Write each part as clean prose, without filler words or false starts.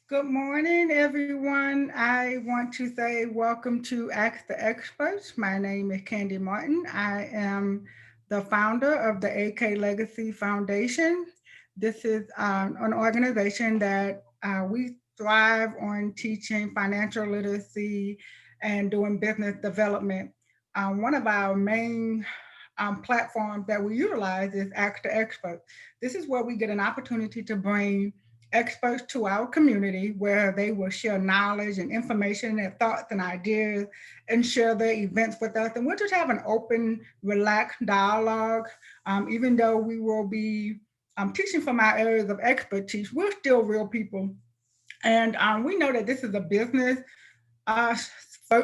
Good morning, everyone. I want to say welcome to Ask the Experts. My name is Candy Martin. I am the founder of the AK Legacy Foundation. This is an organization that we thrive on teaching financial literacy and doing business development. One of our main platforms that we utilize is Ask the Experts. This is where we get an opportunity to bring experts to our community where they will share knowledge and information and thoughts and ideas and share their events with us. And we'll just have an open, relaxed dialogue. Even though we will be teaching from our areas of expertise, we're still real people. And we know that this is a business uh,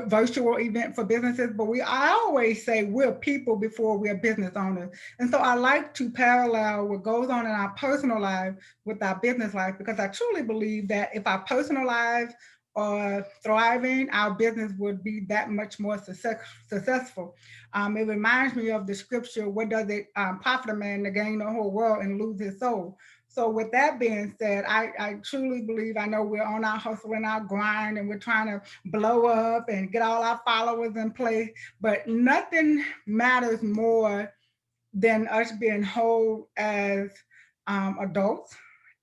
virtual event for businesses, but I always say we're people before we're business owners. And so I like to parallel what goes on in our personal life with our business life because I truly believe that if our personal lives are thriving, our business would be that much more successful. It reminds me of the scripture, what does it profit a man to gain the whole world and lose his soul? So with that being said, I truly believe, I know we're on our hustle and our grind and we're trying to blow up and get all our followers in place, but nothing matters more than us being whole as adults,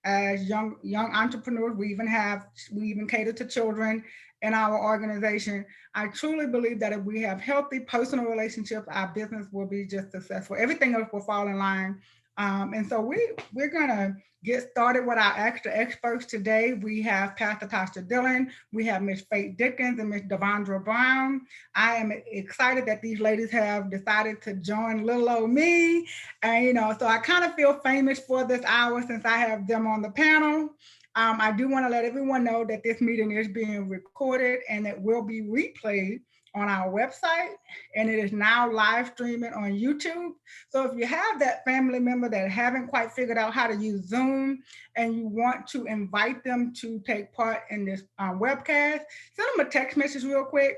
as young entrepreneurs. We even cater to children in our organization. I truly believe that if we have healthy personal relationships, our business will be just successful. Everything else will fall in line. And so we're gonna get started with our extra experts today. We have Pastor Tasha Dillon, we have Miss Faith Dickens and Miss Devondra Brown. I am excited that these ladies have decided to join little old me. And so I kind of feel famous for this hour since I have them on the panel. I do want to let everyone know that this meeting is being recorded and it will be replayed on our website, and it is now live streaming on YouTube. So if you have that family member that haven't quite figured out how to use Zoom and you want to invite them to take part in this webcast, send them a text message real quick.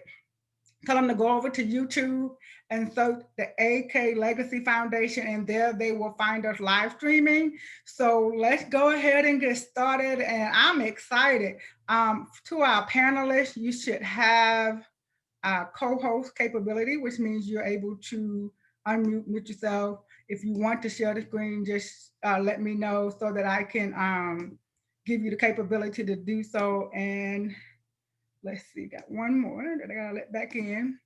Tell them to go over to YouTube and search the AK Legacy Foundation, and there they will find us live streaming. So let's go ahead and get started. And I'm excited. To our panelists, you should have co-host capability, which means you're able to unmute yourself. If you want to share the screen, just let me know so that I can give you the capability to do so. And let's see, got one more that I gotta let back in.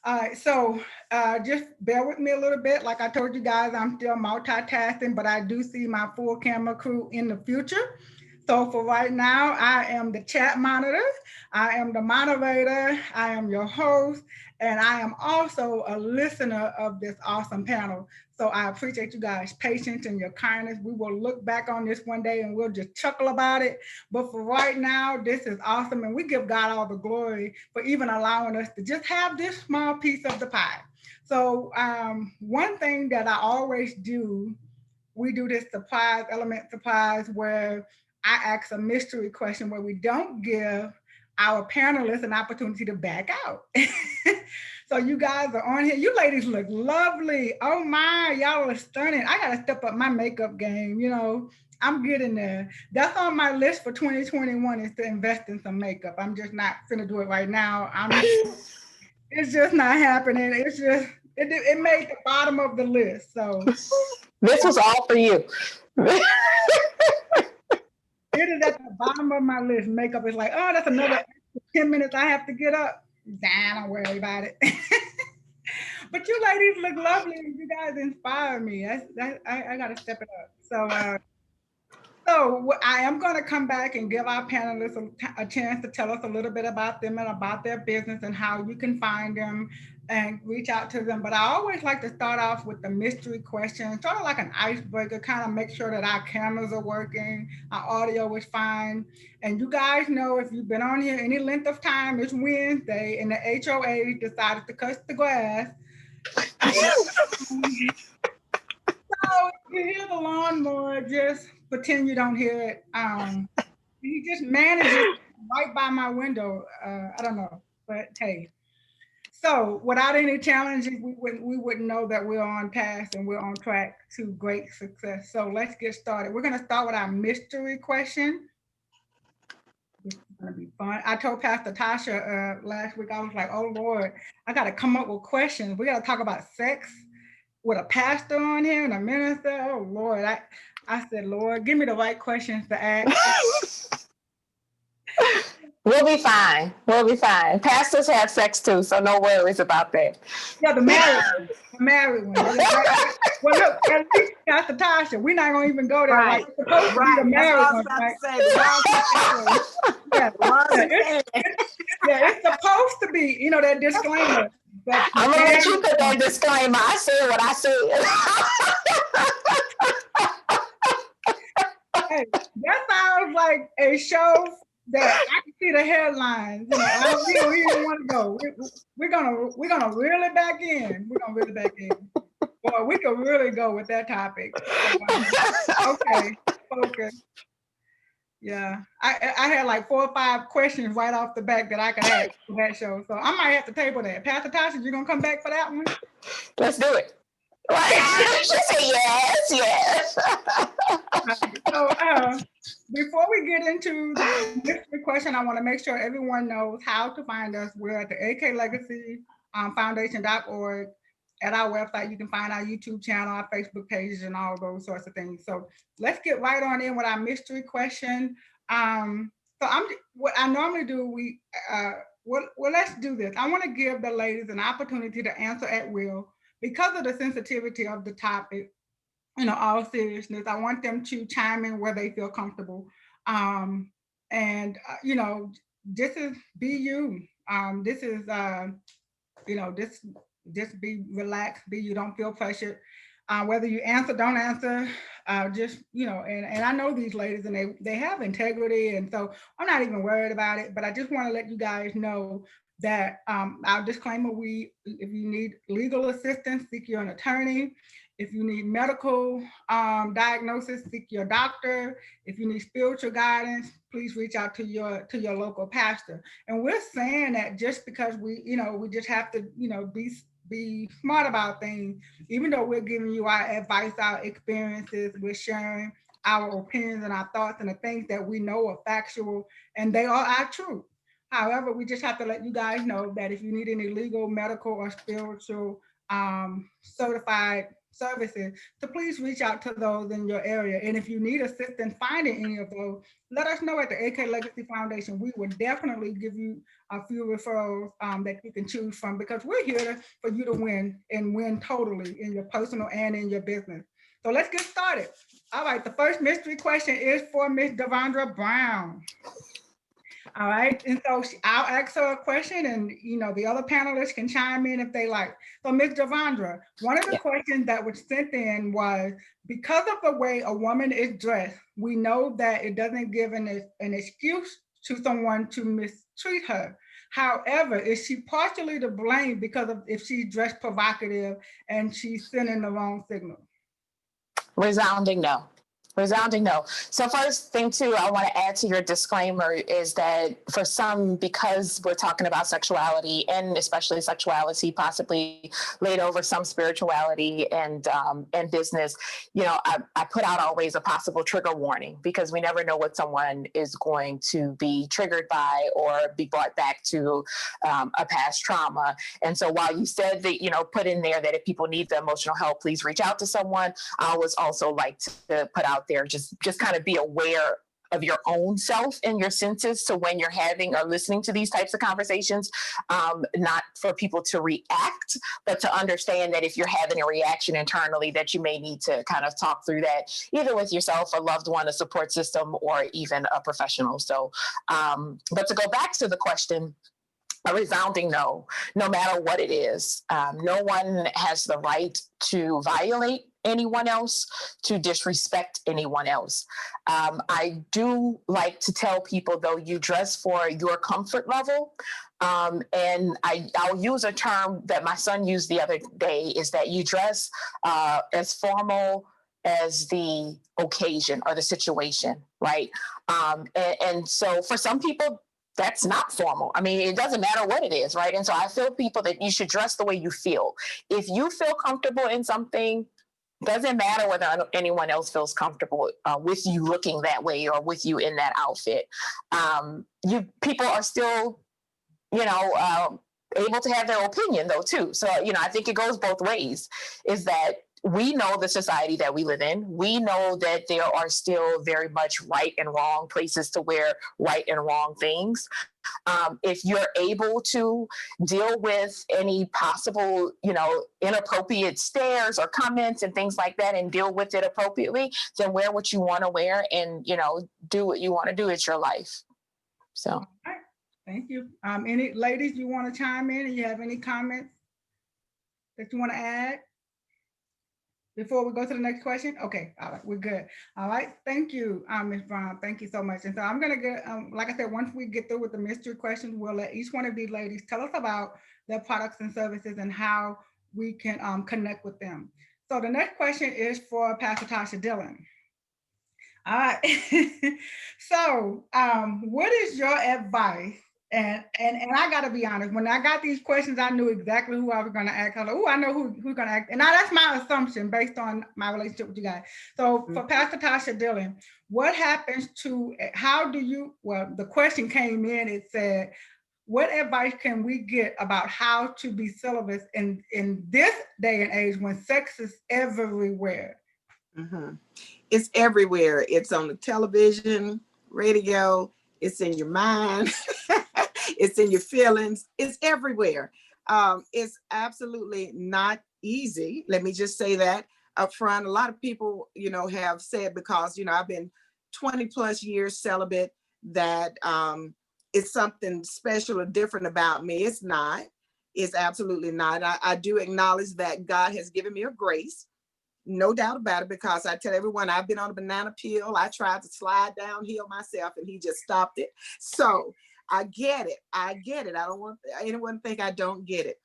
All right, so just bear with me a little bit. Like I told you guys, I'm still multitasking, but I do see my full camera crew in the future. So for right now, I am the chat monitor, I am the moderator, I am your host, and I am also a listener of this awesome panel. So I appreciate you guys' patience and your kindness. We will look back on this one day and we'll just chuckle about it. But for right now, this is awesome. And we give God all the glory for even allowing us to just have this small piece of the pie. So one thing that I always do, we do this surprise element surprise where I ask a mystery question where we don't give our panelists an opportunity to back out. So you guys are on here. You ladies look lovely. Oh my, y'all are stunning. I gotta step up my makeup game. I'm getting there. That's on my list for 2021 is to invest in some makeup. I'm just not gonna do it right now. It's just not happening. It made the bottom of the list. So This was all for you. it is at the bottom of my list. Makeup is like, oh, that's another 10 minutes I have to get up. Nah, don't worry about it. But you ladies look lovely. You guys inspire me. I got to step it up. So I am going to come back and give our panelists a chance to tell us a little bit about them and about their business and how you can find them and reach out to them. But I always like to start off with the mystery question, sort of like an icebreaker, kind of make sure that our cameras are working, our audio is fine. And you guys know if you've been on here any length of time, it's Wednesday and the HOA decided to cut the grass. So if you hear the lawnmower, just pretend you don't hear it. He just manages right by my window. I don't know, but hey. So without any challenges, we wouldn't know that we're on task and we're on track to great success. So let's get started. We're gonna start with our mystery question. gonna be fun. I told Pastor Tasha last week, I was like, oh Lord, I gotta come up with questions. We gotta talk about sex with a pastor on here and a minister. Oh Lord. I said, Lord, give me the right questions to ask. We'll be fine. We'll be fine. Pastors have sex too, so no worries about that. Yeah, the married one. The married one. Well, look, at least Pastor Tasha, we're not gonna even go there. Right. Like, it's supposed to be the That's what married I was one, about right? to say. The ones who can. Yeah, The ones yeah, who can. it's supposed to be, that disclaimer. But I'm gonna let you put that disclaimer. I said what I said. hey, that sounds like a show that I can see the headlines. We don't even want to go. We're gonna reel it back in. We're gonna reel it back in. Boy, we could really go with that topic. Okay, focus. Yeah, I had like 4 or 5 questions right off the back that I could ask for that show. So I might have to table that. Pastor Tasha, you gonna come back for that one? Let's do it. Right. She said yes. So before we get into the mystery question, I want to make sure everyone knows how to find us. We're at the AK Legacy Foundation.org. At our website, you can find our YouTube channel, our Facebook pages, and all those sorts of things. So let's get right on in with our mystery question. What I normally do, let's do this. I want to give the ladies an opportunity to answer at will because of the sensitivity of the topic. All seriousness, I want them to chime in where they feel comfortable. And this is be you. This is just be relaxed, be you, don't feel pressured. Whether you answer, don't answer, and I know these ladies and they have integrity, and so I'm not even worried about it, but I just want to let you guys know that our disclaimer, if you need legal assistance, seek your attorney. If you need medical diagnosis, seek your doctor. If you need spiritual guidance, please reach out to your local pastor. And we're saying that just because we just have to, be smart about things, even though we're giving you our advice, our experiences, we're sharing our opinions and our thoughts and the things that we know are factual and they are our truth. However, we just have to let you guys know that if you need any legal, medical, or spiritual certified services, to please reach out to those in your area. And if you need assistance finding any of those, let us know at the AK Legacy Foundation. We will definitely give you a few referrals that you can choose from, because we're here for you to win, and win totally in your personal and in your business. So let's get started. All right, the first mystery question is for Miss Devondra Brown. All right, and so I'll ask her a question, and the other panelists can chime in if they like. So Ms. Devondra, one of the questions that was sent in was, because of the way a woman is dressed, we know that it doesn't give an excuse to someone to mistreat her. However, is she partially to blame because of if she's dressed provocative and she's sending the wrong signal? Resounding no. Resounding no. So first thing too, I want to add to your disclaimer is that for some, because we're talking about sexuality, and especially sexuality possibly laid over some spirituality and business, I put out always a possible trigger warning, because we never know what someone is going to be triggered by or be brought back to a past trauma. And so while you said that, put in there that if people need the emotional help, please reach out to someone, I always also like to put out there, just kind of be aware of your own self and your senses to when you're having or listening to these types of conversations, not for people to react, but to understand that if you're having a reaction internally, that you may need to kind of talk through that either with yourself, a loved one, a support system, or even a professional. So, but to go back to the question, a resounding no, no matter what it is. No one has the right to violate anyone else, to disrespect anyone else. I do like to tell people, though, you dress for your comfort level. And I'll use a term that my son used the other day, is that you dress as formal as the occasion or the situation, right? And so for some people, that's not formal. I mean, it doesn't matter what it is, right? And so I feel people that you should dress the way you feel. If you feel comfortable in something, Doesn't matter whether anyone else feels comfortable with you looking that way or with you in that outfit. You people are still, you know, able to have their opinion though too. So I think it goes both ways. Is that we know the society that we live in. We know that there are still very much right and wrong places to wear right and wrong things. If you're able to deal with any possible, inappropriate stares or comments and things like that and deal with it appropriately, then wear what you want to wear and, do what you want to do. It's your life. So. All right. Thank you. Any ladies, you want to chime in and you have any comments that you want to add before we go to the next question? Okay, all right, we're good. All right, thank you, Ms. Brown. Thank you so much. And so I'm gonna get, like I said, once we get through with the mystery questions, we'll let each one of these ladies tell us about their products and services and how we can connect with them. So the next question is for Pastor Tasha Dillon. All right. So what is your advice? And I got to be honest, when I got these questions, I knew exactly who I was going to ask. I was like, oh, I know who's going to ask. And now that's my assumption based on my relationship with you guys. So for Pastor Tasha Dillon, what happens the question came in, it said, what advice can we get about how to be celibate in this day and age when sex is everywhere? Mm-hmm. It's everywhere. It's on the television, radio, it's in your mind. It's in your feelings. It's everywhere. It's absolutely not easy. Let me just say that up front. A lot of people, have said, because, I've been 20 plus years celibate, that it's something special or different about me. It's not. It's absolutely not. I do acknowledge that God has given me a grace. No doubt about it, because I tell everyone I've been on a banana peel. I tried to slide downhill myself and he just stopped it. So I get it. I don't want anyone to think I don't get it.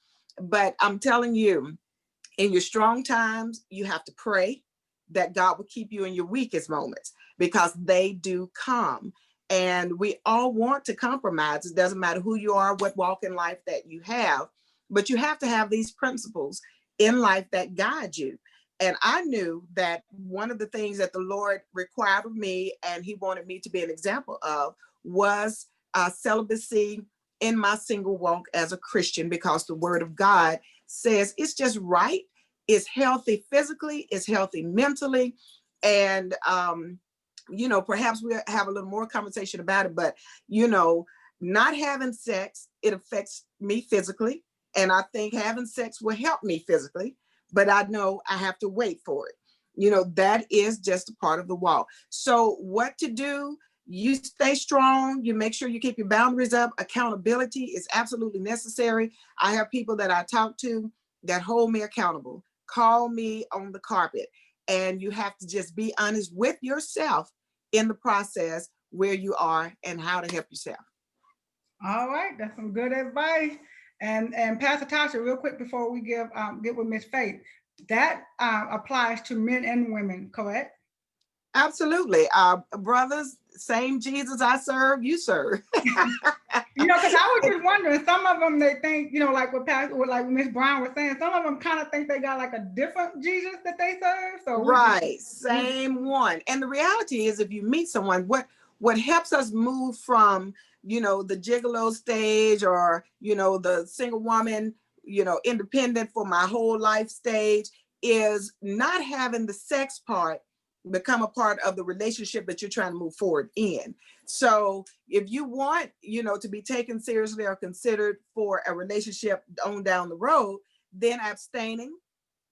But I'm telling you, in your strong times, you have to pray that God will keep you in your weakest moments, because they do come. And we all want to compromise. It doesn't matter who you are, what walk in life that you have, but you have to have these principles in life that guide you. And I knew that one of the things that the Lord required of me, and he wanted me to be an example of, was celibacy in my single walk as a Christian, because the word of God says it's just right. It's healthy physically, it's healthy mentally. And, perhaps we'll have a little more conversation about it, but, not having sex, it affects me physically. And I think having sex will help me physically, but I know I have to wait for it. That is just a part of the walk. So what to do? You stay strong. You make sure you keep your boundaries up. Accountability is absolutely necessary. I have people that I talk to that hold me accountable, call me on the carpet, and you have to just be honest with yourself in the process where you are and how to help yourself. All right, that's some good advice. And Pastor Tasha, real quick before we get with Miss Faith, that applies to men and women, correct? Absolutely. Brothers, same Jesus I serve, you serve. Because I was just wondering, some of them, they think, like like Miss Brown was saying, some of them kind of think they got like a different Jesus that they serve. So right, same one. And the reality is, if you meet someone, what helps us move from, the gigolo stage, or, the single woman, independent for my whole life stage, is not having the sex part become a part of the relationship that you're trying to move forward in. So if you want, to be taken seriously or considered for a relationship on down the road, then abstaining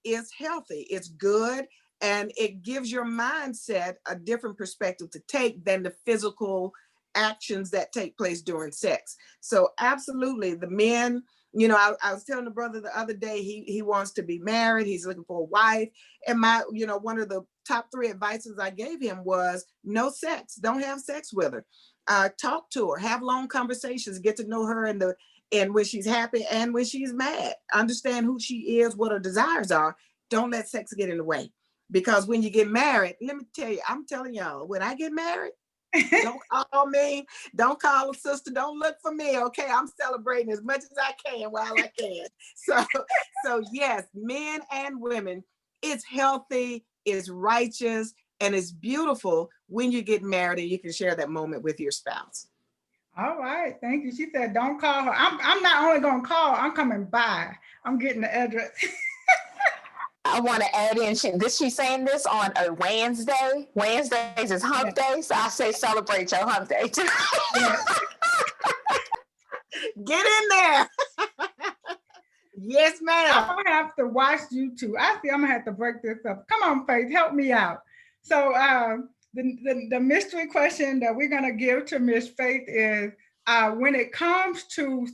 is healthy. It's good. And it gives your mindset a different perspective to take than the physical actions that take place during sex. So absolutely, the men, I was telling the brother the other day, he wants to be married. He's looking for a wife. And one of the top 3 advices I gave him was no sex. Don't have sex with her. Talk to her, have long conversations, get to know her and when she's happy and when she's mad. Understand who she is, what her desires are. Don't let sex get in the way. Because when you get married, let me tell you, I'm telling y'all, when I get married, don't call me, don't call a sister, don't look for me, okay? I'm celebrating as much as I can while I can. So yes, men and women, It's healthy, it's righteous, and it's beautiful when you get married and you can share that moment with your spouse. All right, thank you. She said, don't call her. I'm not only gonna call, I'm coming by. I'm getting the address. I want to add in, she's saying this on a Wednesday. Wednesdays is hump day, so I say celebrate your hump day too. Yeah. Get in there. Yes, ma'am. I'm gonna have to watch YouTube. I see I'm gonna have to break this up. Come on, Faith, help me out. So the mystery question that we're gonna give to Miss Faith is when it comes to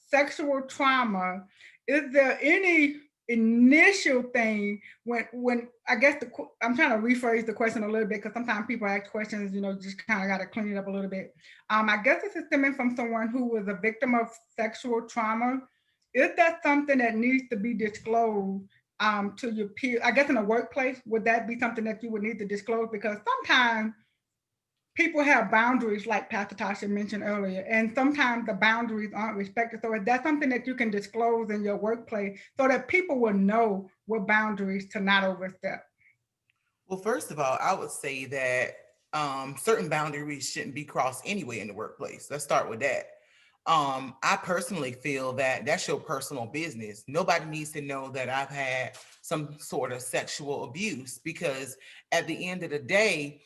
sexual trauma, is there any initial thing when I guess I'm trying to rephrase the question a little bit because sometimes people ask questions, just kind of got to clean it up a little bit. I guess this is stemming from someone who was a victim of sexual trauma. Is that something that needs to be disclosed to your peers? I guess in a workplace, would that be something that you would need to disclose? Because sometimes people have boundaries, like Pastor Tasha mentioned earlier, and sometimes the boundaries aren't respected. So is that something that you can disclose in your workplace so that people will know what boundaries to not overstep? Well, first of all, I would say that certain boundaries shouldn't be crossed anyway in the workplace. Let's start with that. I personally feel that that's your personal business. Nobody needs to know that I've had some sort of sexual abuse, because at the end of the day,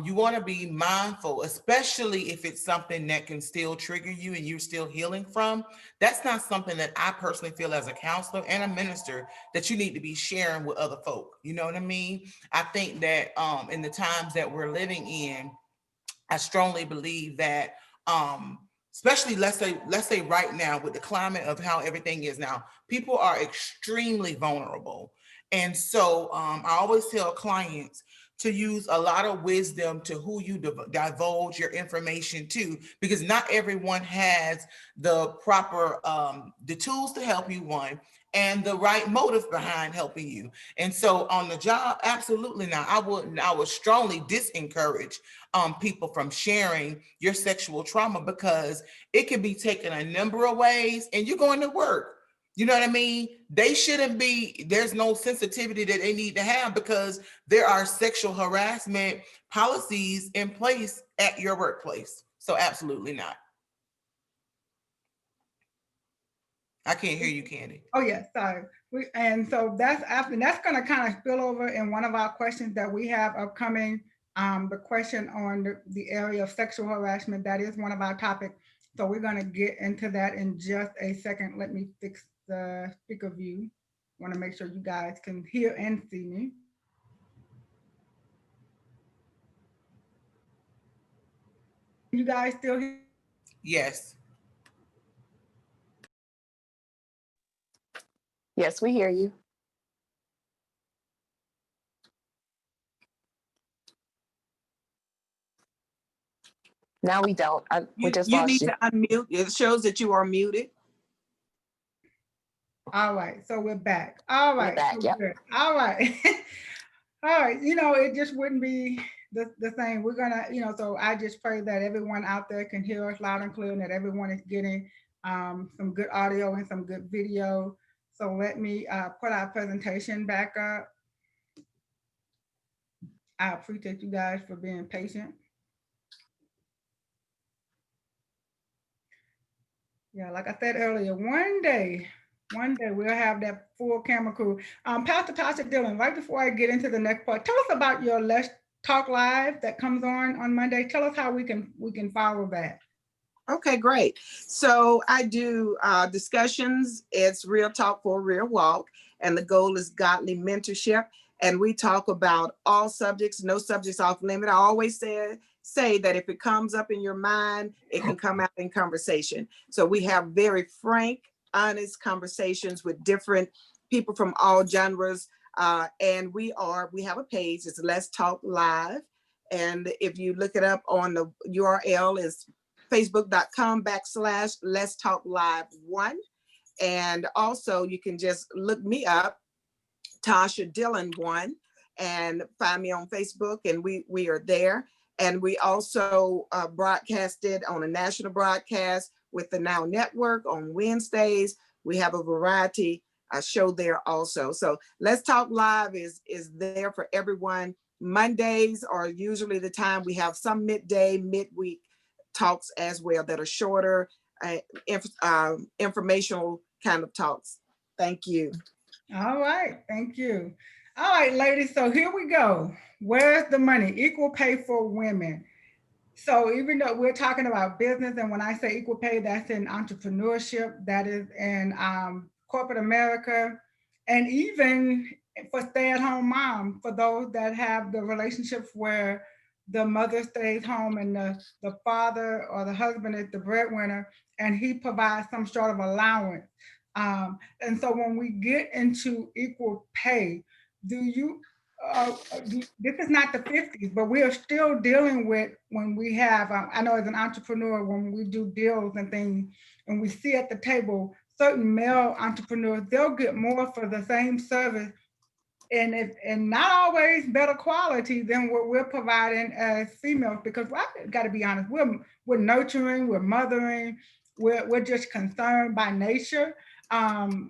you want to be mindful, especially if it's something that can still trigger you and you're still healing from. That's not something that I personally feel as a counselor and a minister that you need to be sharing with other folk. You know what I mean? I think that in the times that we're living in, I strongly believe that especially let's say right now with the climate of how everything is now, people are extremely vulnerable. And so I always tell clients to use a lot of wisdom to who you divulge your information to, because not everyone has the proper the tools to help you, one, and the right motive behind helping you. And so on the job, absolutely not. I would strongly disencourage people from sharing your sexual trauma, because it can be taken a number of ways and you're going to work. You know what I mean? They shouldn't be, there's no sensitivity that they need to have, because there are sexual harassment policies in place at your workplace. So absolutely not. I can't hear you, Candy. Oh yeah, sorry. And so that's going to kind of spill over in one of our questions that we have upcoming. The question on the area of sexual harassment, that is one of our topics. So we're going to get into that in just a second. Let me fix the speaker view. Want to make sure you guys can hear and see me. You guys still hear? Yes. Yes, we hear you. Now we don't. We just You lost need you. to unmute. It shows that you are muted. All right, so we're back. All right. We're back, so yep. good. All right. All right, it just wouldn't be the same. We're gonna, so I just pray that everyone out there can hear us loud and clear, and that everyone is getting some good audio and some good video. So let me put our presentation back up. I appreciate you guys for being patient. Yeah, like I said earlier, one day we'll have that full camera crew. Pastor Tasha Dillon, right before I get into the next part, tell us about your Let's Talk Live that comes on Monday. Tell us how we can follow that. Okay, great. So I do discussions. It's Real Talk for a Real Walk, and the goal is godly mentorship. And we talk about all subjects, no subjects off limit. I always say that if it comes up in your mind, it can come out in conversation. So we have very frank, honest conversations with different people from all genres. And we have a page. It's Let's Talk Live. And if you look it up on the URL, is facebook.com/Let's Talk Live 1. And also you can just look me up, Tasha Dillon 1, and find me on Facebook, and we are there. And we also broadcasted on a national broadcast with the Now Network on Wednesdays. We have a variety show there also. So Let's Talk Live is there for everyone. Mondays are usually the time we have some midday, midweek talks as well that are shorter, informational kind of talks. Thank you. All right, thank you. All right, ladies, so here we go. Where's the money? Equal pay for women. So even though we're talking about business, and when I say equal pay, that's in entrepreneurship, that is in corporate America, and even for stay-at-home mom, for those that have the relationships where the mother stays home and the father or the husband is the breadwinner, and he provides some sort of allowance. And so when we get into equal pay, do you this is not the 50s, but we are still dealing with when we have, I know as an entrepreneur, when we do deals and things, and we see at the table certain male entrepreneurs, they'll get more for the same service and not always better quality than what we're providing as females, because I got to be honest, we're nurturing, we're mothering, we're just concerned by nature,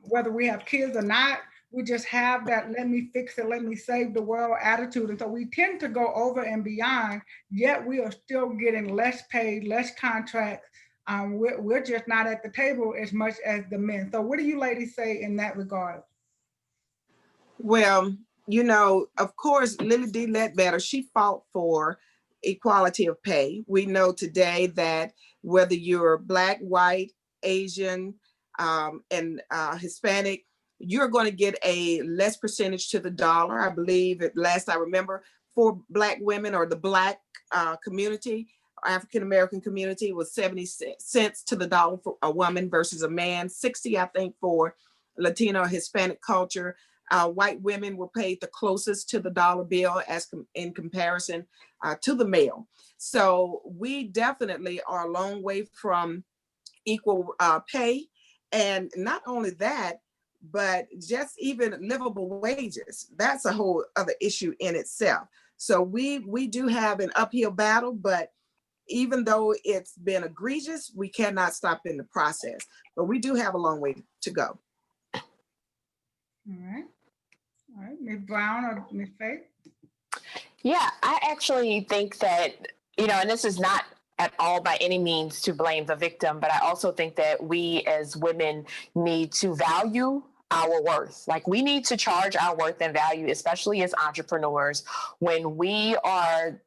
whether we have kids or not. We just have that let me fix it, let me save the world attitude. And so we tend to go over and beyond, yet we are still getting less paid, less contracts. We're just not at the table as much as the men. So what do you ladies say in that regard? Well, of course, Lily D. Ledbetter, she fought for equality of pay. We know today that whether you're Black, white, Asian, and Hispanic, you're going to get a less percentage to the dollar. I believe at last I remember for Black women or the Black community, African American community, was 70 cents to the dollar for a woman versus a man, 60, I think, for Latino or Hispanic culture. White women were paid the closest to the dollar bill in comparison to the male. So we definitely are a long way from equal pay. And not only that, but just even livable wages. That's a whole other issue in itself. So we do have an uphill battle, but even though it's been egregious, we cannot stop in the process. But we do have a long way to go. All right. All right, Ms. Brown or Ms. Faith? Yeah, I actually think that, and this is not at all by any means to blame the victim, but I also think that we as women need to value our worth. Like, we need to charge our worth and value, especially as entrepreneurs, when we are,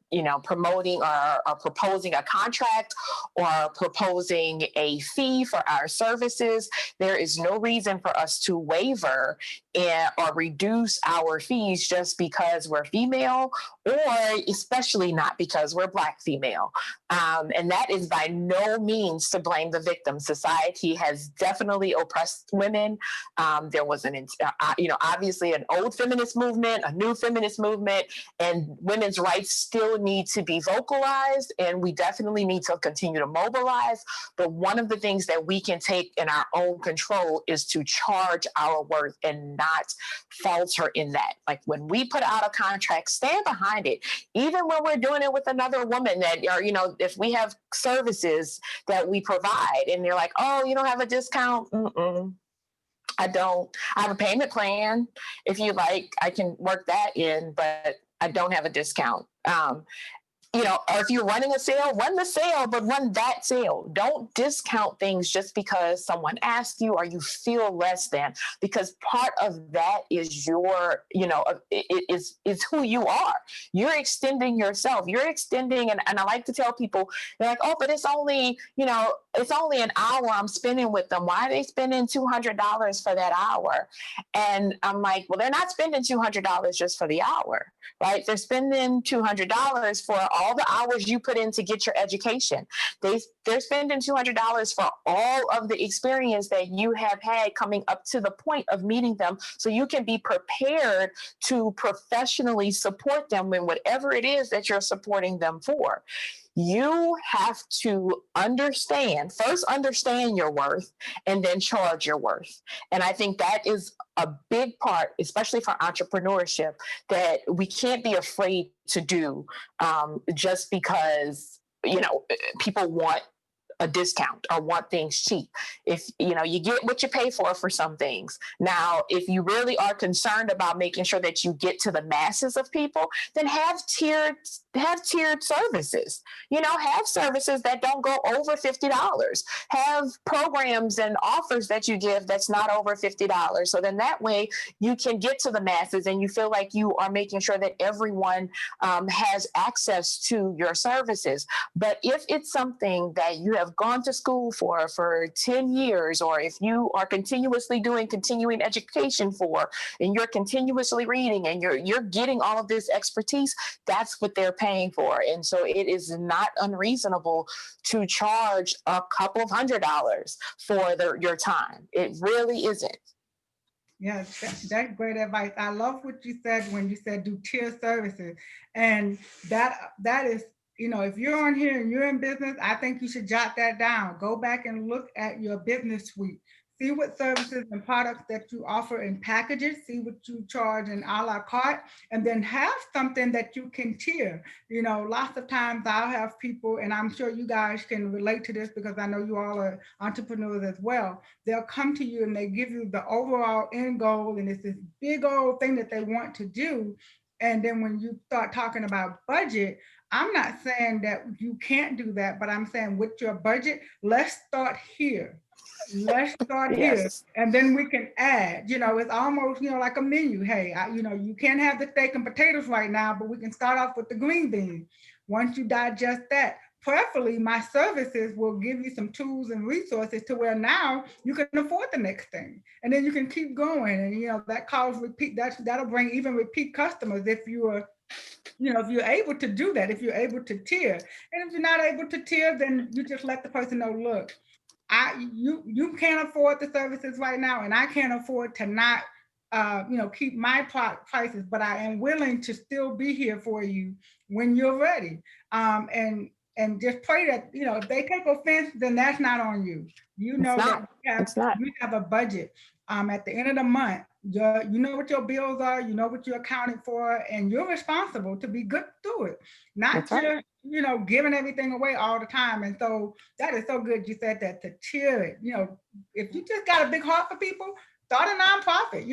promoting or proposing a contract or proposing a fee for our services. There is no reason for us to waver or reduce our fees just because we're female, or especially not because we're Black female. And that is by no means to blame the victim. Society has definitely oppressed women. There was obviously an old feminist movement, a new feminist movement, and women's rights still need to be vocalized, and we definitely need to continue to mobilize. But one of the things that we can take in our own control is to charge our worth and not falter in that. Like, when we put out a contract, stand behind it. Even when we're doing it with another woman that, or, if we have services that we provide and they're like, oh, you don't have a discount? I don't. I have a payment plan. If you like, I can work that in, but I don't have a discount. Or if you're running a sale, run the sale, but run that sale. Don't discount things just because someone asked you or you feel less than, because part of that is your, is who you are. You're extending yourself. You're extending, and I like to tell people, they're like, oh, but it's only an hour I'm spending with them. Why are they spending $200 for that hour? And I'm like, well, they're not spending $200 just for the hour, right? They're spending $200 for all the hours you put in to get your education. They're spending $200 for all of the experience that you have had coming up to the point of meeting them, so you can be prepared to professionally support them in whatever it is that you're supporting them for. You have to understand your worth, and then charge your worth. And I think that is a big part, especially for entrepreneurship, that we can't be afraid to do, just because, people want a discount or want things cheap. If you get what you pay for some things. Now, if you really are concerned about making sure that you get to the masses of people, then have tiered services. Have services that don't go over $50. Have programs and offers that you give that's not over $50. So then that way you can get to the masses and you feel like you are making sure that everyone has access to your services. But if it's something that you have gone to school for 10 years, or if you are continuously doing continuing education for, and you're continuously reading and you're getting all of this expertise, that's what they're paying for. And so it is not unreasonable to charge a couple of $100s for your time. It really isn't. Yes, that's great advice. I love what you said when you said do tier services. And that is, if you're on here and you're in business, I think you should jot that down. Go back and look at your business suite. See what services and products that you offer in packages, see what you charge in a la carte, and then have something that you can tier. Lots of times I'll have people, and I'm sure you guys can relate to this because I know you all are entrepreneurs as well. They'll come to you and they give you the overall end goal, and it's this big old thing that they want to do. And then when you start talking about budget, I'm not saying that you can't do that, but I'm saying with your budget, let's start here. Let's start here, Yes. and then we can add. It's almost like a menu. Hey, you can't have the steak and potatoes right now, but we can start off with the green beans. Once you digest that, preferably my services will give you some tools and resources to where now you can afford the next thing, and then you can keep going. And that calls repeat. That'll bring even repeat customers if you are. If you're able to do that, if you're able to tier. And if you're not able to tier, then you just let the person know, look, you can't afford the services right now, and I can't afford to not keep my prices, but I am willing to still be here for you when you're ready. And just pray that if they take offense, then that's not on you. That you have a budget. At the end of the month, you know what your bills are, you know what you're accounting for, and you're responsible to be good through it, not just giving everything away all the time. And so that is so good you said that, to tier it. If you just got a big heart for people, start a nonprofit,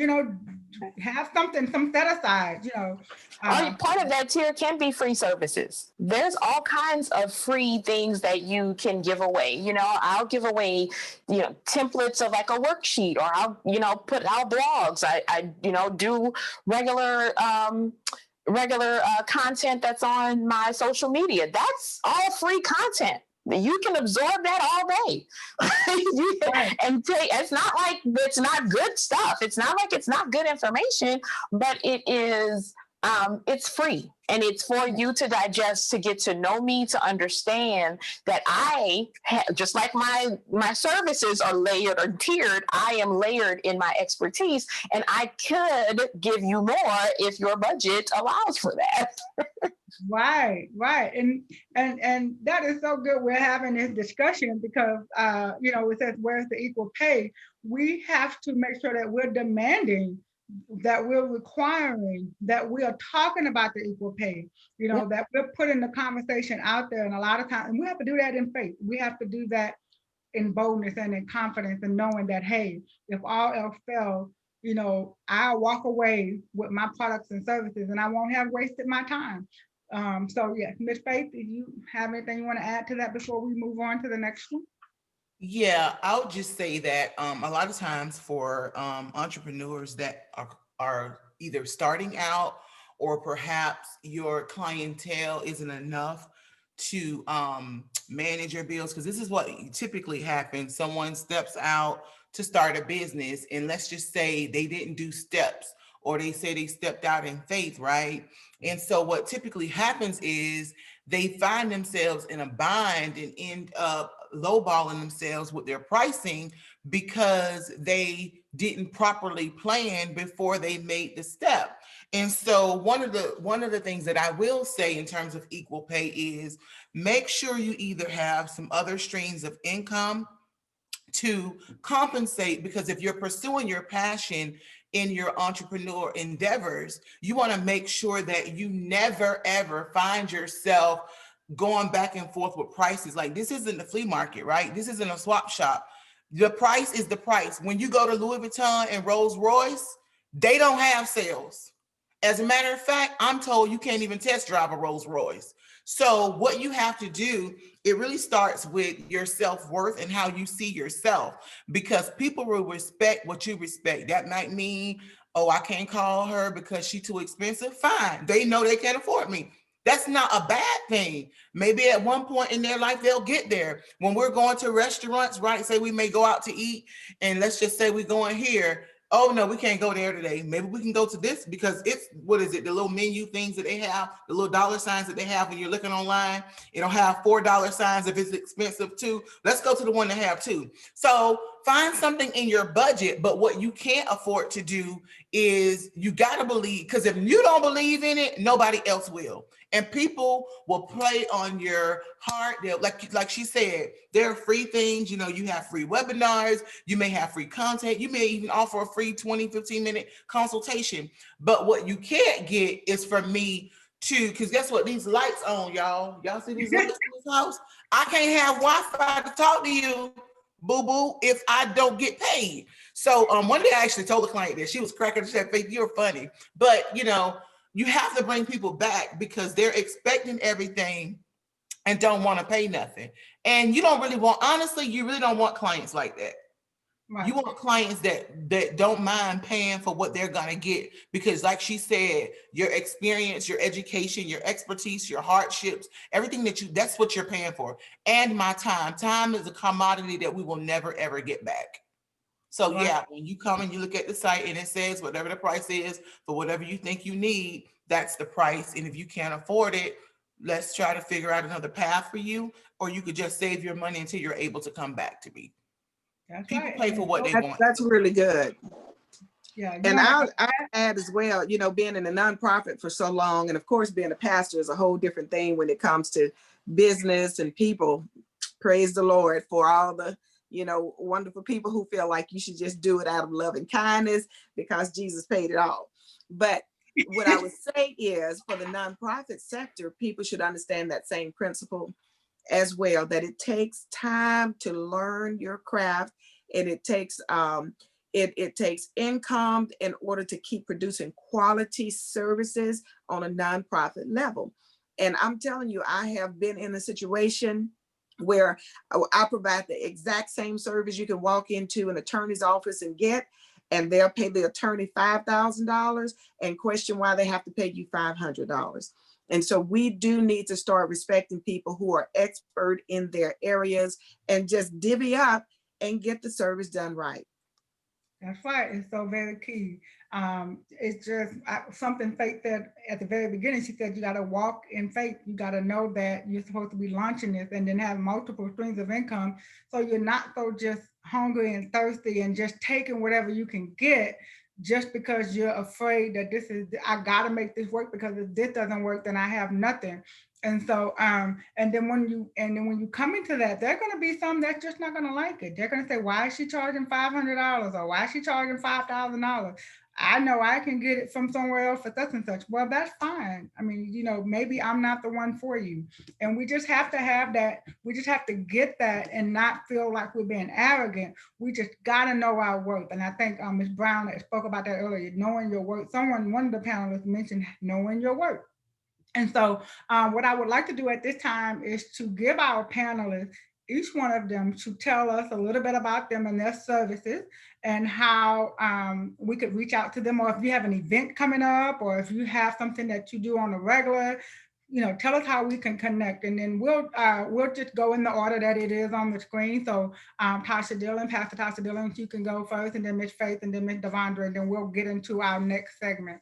have some set aside, Part of that tier can be free services. There's all kinds of free things that you can give away. I'll give away, templates of like a worksheet, or I'll, put out blogs. I do regular content that's on my social media. That's all free content. You can absorb that all day. And it's not like it's not good stuff. It's not like it's not good information, but it is, it's free. And it's for you to digest, to get to know me, to understand that just like my services are layered or tiered, I am layered in my expertise, and I could give you more if your budget allows for that. Right. And that is so good. We're having this discussion because, it says, where's the equal pay? We have to make sure that we're demanding, that we're requiring, that we are talking about the equal pay, that we're putting the conversation out there. And a lot of times, and we have to do that in faith. We have to do that in boldness and in confidence, and knowing that, hey, if all else fails, I'll walk away with my products and services, and I won't have wasted my time. So yes, Ms. Faith, do you have anything you want to add to that before we move on to the next one? Yeah, I would just say that a lot of times for entrepreneurs that are either starting out, or perhaps your clientele isn't enough to manage your bills, because this is what typically happens. Someone steps out to start a business, and let's just say they didn't do steps, or they say they stepped out in faith, right? And so what typically happens is they find themselves in a bind and end up lowballing themselves with their pricing because they didn't properly plan before they made the step. And so one of the things that I will say in terms of equal pay is make sure you either have some other streams of income to compensate, because if you're pursuing your passion in your entrepreneur endeavors, you want to make sure that you never ever find yourself going back and forth with prices. Like, this isn't the flea market, right? This isn't a swap shop. The price is the price. When you go to Louis Vuitton and Rolls Royce, they don't have sales. As a matter of fact, I'm told you can't even test drive a Rolls Royce. So what you have to do, it really starts with your self-worth and how you see yourself, because people will respect what you respect. That might mean, oh, I can't call her because she's too expensive. Fine. They know they can't afford me. That's not a bad thing. Maybe at one point in their life, they'll get there. When we're going to restaurants, right? Say we may go out to eat, and let's just say we're going here. Oh no, we can't go there today. Maybe we can go to this because it's, what is it? The little menu things that they have, the little dollar signs that they have when you're looking online. It'll have $4 signs if it's expensive too. Let's go to the one that have two. So find something in your budget, but what you can't afford to do is you got to believe, because if you don't believe in it, nobody else will. And people will play on your heart. They'll, like she said, there are free things. You know, you have free webinars. You may have free content. You may even offer a free 20, 15-minute consultation. But what you can't get is for me to, because guess what? These lights on, y'all. Y'all see these lights in this house? I can't have Wi-Fi to talk to you, boo-boo, if I don't get paid. So one day I actually told the client that. She was cracking. She said, Faith, you're funny. But, you know, you have to bring people back because they're expecting everything and don't want to pay nothing. And you don't really want, honestly, you really don't want clients like that. Right. You want clients that don't mind paying for what they're going to get, because like she said, your experience, your education, your expertise, your hardships, everything that's what you're paying for. And my time. Time is a commodity that we will never, ever get back. So right. Yeah, when you come and you look at the site and it says whatever the price is for whatever you think you need, that's the price. And if you can't afford it, let's try to figure out another path for you, or you could just save your money until you're able to come back to me. That's people right. Pay for what they want. That's really good. Yeah. And I'll add as well, you know, being in a nonprofit for so long, and of course, being a pastor is a whole different thing when it comes to business and people. Praise the Lord for all the, you know, wonderful people who feel like you should just do it out of love and kindness because Jesus paid it all. But what I would say is, for the nonprofit sector, people should understand that same principle as well, that it takes time to learn your craft, and it takes it takes income in order to keep producing quality services on a nonprofit level. And I'm telling you, I have been in a situation where I provide the exact same service you can walk into an attorney's office and get, and they'll pay the attorney $5,000 and question why they have to pay you $500. And so we do need to start respecting people who are expert in their areas and just divvy up and get the service done right. That's right. It's so very key. It's just something Faith said at the very beginning. She said you got to walk in faith. You got to know that you're supposed to be launching this and then have multiple streams of income. So you're not so just hungry and thirsty and just taking whatever you can get just because you're afraid that I got to make this work, because if this doesn't work, then I have nothing. And so, and then when you come into that, there are going to be some that's just not going to like it. They're going to say, why is she charging $500 or why is she charging $5,000? I know I can get it from somewhere else for such and such. Well, that's fine. I mean, you know, maybe I'm not the one for you. And we just have to have that. We just have to get that and not feel like we're being arrogant. We just got to know our worth. And I think Ms. Brown spoke about that earlier, knowing your worth. One of the panelists mentioned knowing your worth. And so what I would like to do at this time is to give our panelists, each one of them, to tell us a little bit about them and their services and how we could reach out to them, or if you have an event coming up, or if you have something that you do on a regular, you know, tell us how we can connect. And then we'll just go in the order that it is on the screen. So Pastor Tasha Dillon, you can go first, and then Ms. Faith, and then Ms. Devondra, and then we'll get into our next segment.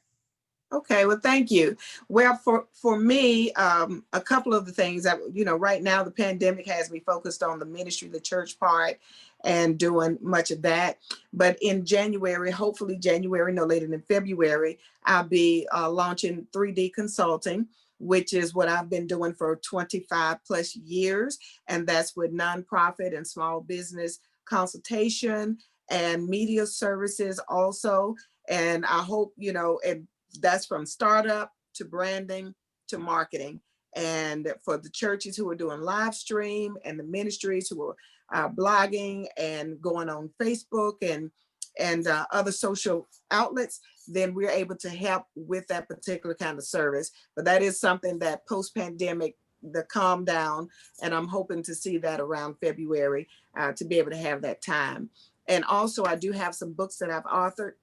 Okay, well, thank you. Well, for me, a couple of the things that, you know, right now the pandemic has me focused on the ministry, the church part, and doing much of that. But in January, hopefully January, no later than February, I'll be launching 3D consulting, which is what I've been doing for 25 plus years. And that's with nonprofit and small business consultation and media services also. And I hope, you know, and that's from startup to branding to marketing. And for the churches who are doing live stream and the ministries who are blogging and going on Facebook and other social outlets, then we're able to help with that particular kind of service. But that is something that post-pandemic, the calm down, and I'm hoping to see that around February to be able to have that time. And also I do have some books that I've authored,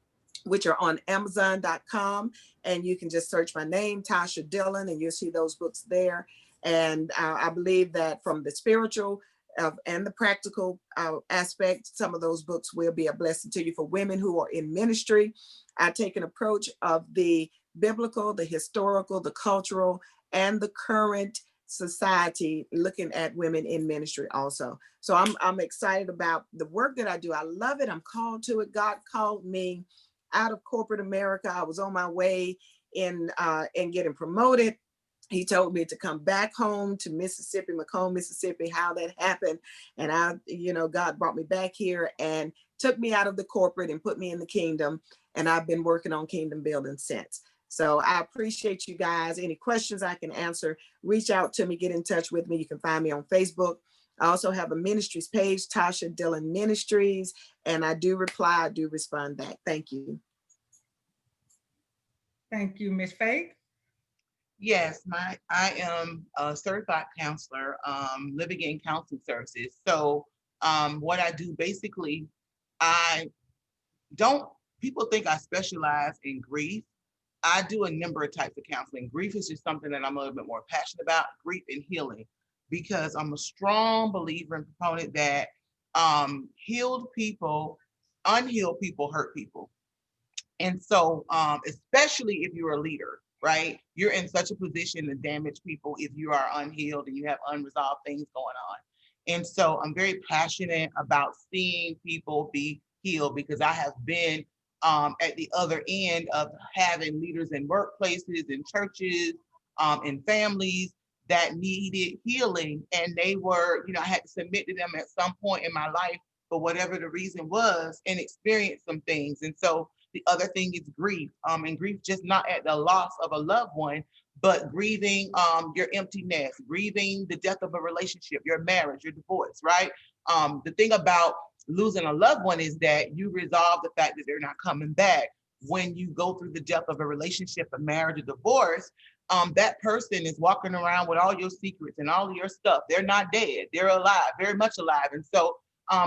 which are on Amazon.com. And you can just search my name, Tasha Dillon, and you'll see those books there. And I believe that from the spiritual and the practical aspect, some of those books will be a blessing to you for women who are in ministry. I take an approach of the biblical, the historical, the cultural, and the current society, looking at women in ministry also. So I'm excited about the work that I do. I love it. I'm called to it. God called me out of corporate America. I was on my way in getting promoted. He told me to come back home to Mississippi, Macomb, Mississippi, how that happened. And God brought me back here and took me out of the corporate and put me in the kingdom. And I've been working on kingdom building since. So I appreciate you guys. Any questions I can answer, reach out to me, get in touch with me. You can find me on Facebook. I also have a ministries page, Tasha Dillon Ministries, and I do reply, I do respond back. Thank you. Thank you, Ms. Faith. Yes, I am a certified counselor, living in counseling services. So what I do basically, I don't, people think I specialize in grief. I do a number of types of counseling. Grief is just something that I'm a little bit more passionate about, grief and healing, because I'm a strong believer and proponent that healed people, unhealed people hurt people. And so, especially if you're a leader, right? You're in such a position to damage people if you are unhealed and you have unresolved things going on. And so I'm very passionate about seeing people be healed, because I have been at the other end of having leaders in workplaces, in churches, in families that needed healing. And they were, I had to submit to them at some point in my life for whatever the reason was, and experience some things. And so the other thing is grief, and grief just not at the loss of a loved one, but grieving your empty nest, grieving the death of a relationship, your marriage, your divorce, right? The thing about losing a loved one is that you resolve the fact that they're not coming back. When you go through the death of a relationship, a marriage, a divorce, that person is walking around with all your secrets and all of your stuff. They're not dead, they're alive, very much alive. And so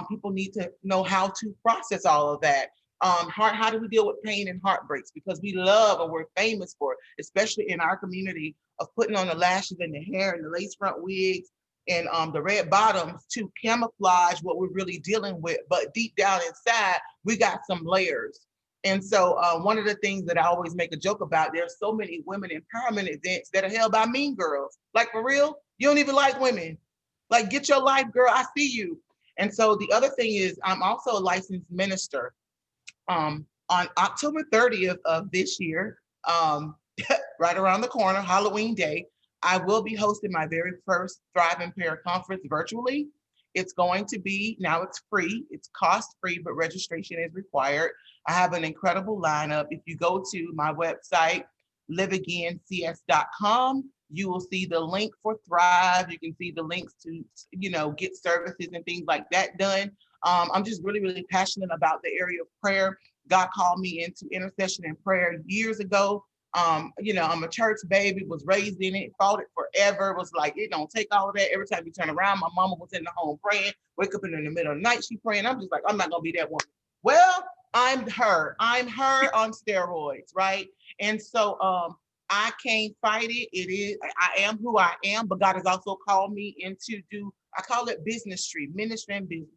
people need to know how to process all of that. How do we deal with pain and heartbreaks? Because we love, and we're famous for, especially in our community, of putting on the lashes and the hair and the lace front wigs and the red bottoms to camouflage what we're really dealing with. But deep down inside, we got some layers. And so one of the things that I always make a joke about, there's so many women empowerment events that are held by mean girls. Like, for real, you don't even like women. Like, get your life, girl, I see you. And so the other thing is, I'm also a licensed minister. On October 30th of this year, right around the corner, Halloween Day, I will be hosting my very first Thrive and Pair conference virtually. It's going to be, now it's free, it's cost free, but registration is required. I have an incredible lineup. If you go to my website, liveagaincs.com, you will see the link for Thrive. You can see the links to, get services and things like that done. I'm just really, really passionate about the area of prayer. God called me into intercession and prayer years ago. I'm a church baby, was raised in it, fought it forever, was like, it don't take all of that. Every time you turn around, my mama was in the home praying, wake up in the middle of the night, she praying. I'm just like, I'm not gonna be that woman. Well, I'm her on steroids, right? And so I can't fight it. I am who I am, but God has also called me into I call it business street, ministry and business.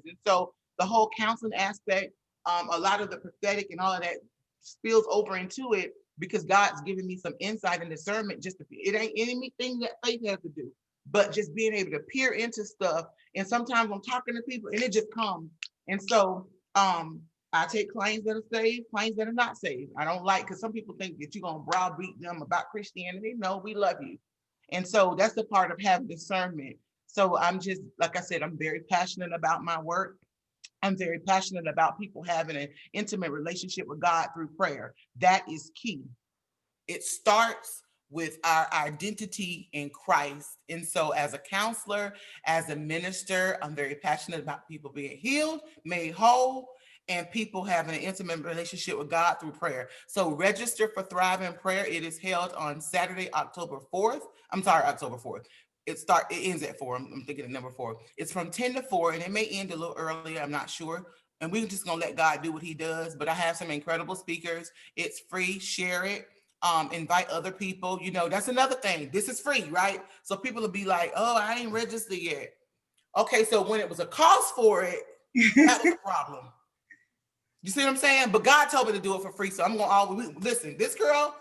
And so the whole counseling aspect, a lot of the prophetic and all of that spills over into it, because God's given me some insight and discernment. It ain't anything that faith has to do, but just being able to peer into stuff. And sometimes I'm talking to people and it just comes. And so I take clients that are saved, clients that are not saved. I don't like, because some people think that you're going to browbeat them about Christianity. No, we love you. And so that's the part of having discernment. So I'm just, like I said, I'm very passionate about my work. I'm very passionate about people having an intimate relationship with God through prayer. That is key. It starts with our identity in Christ. And so as a counselor, as a minister, I'm very passionate about people being healed, made whole, and people having an intimate relationship with God through prayer. So register for Thrive in Prayer. It is held on Saturday, October 4th. I'm sorry, October 4th. It ends at 4. I'm thinking of number 4. It's from 10 to 4, and it may end a little earlier. I'm not sure. And we're just gonna let God do what he does. But I have some incredible speakers. It's free. Share it. Invite other people. You know, that's another thing. This is free, right? So people will be like, oh, I ain't registered yet. Okay, so when it was a cost for it, that was a problem. You see what I'm saying? But God told me to do it for free. So I'm gonna always listen, this girl,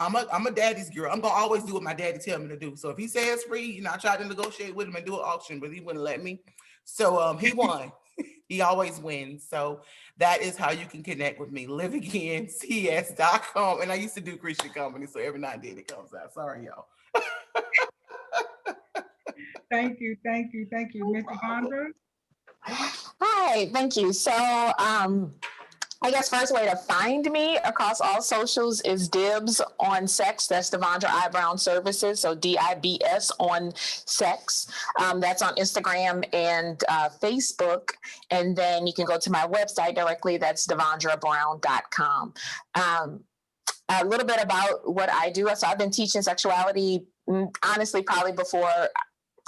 I'm a daddy's girl. I'm gonna always do what my daddy tell me to do. So if he says free, you know, I tried to negotiate with him and do an auction, but he wouldn't let me. So he won. He always wins. So that is how you can connect with me. liveagaincs.com. And I used to do Christian comedy, so every now and then it comes out. Sorry, y'all. Thank you, Ms. Yvonne. Hi, thank you. So, I guess first way to find me across all socials is Dibs on Sex. That's Devondra I. Brown Services. So DIBS on Sex. That's on Instagram and Facebook. And then you can go to my website directly. That's devondrabrown.com. A little bit about what I do. So I've been teaching sexuality, honestly, probably before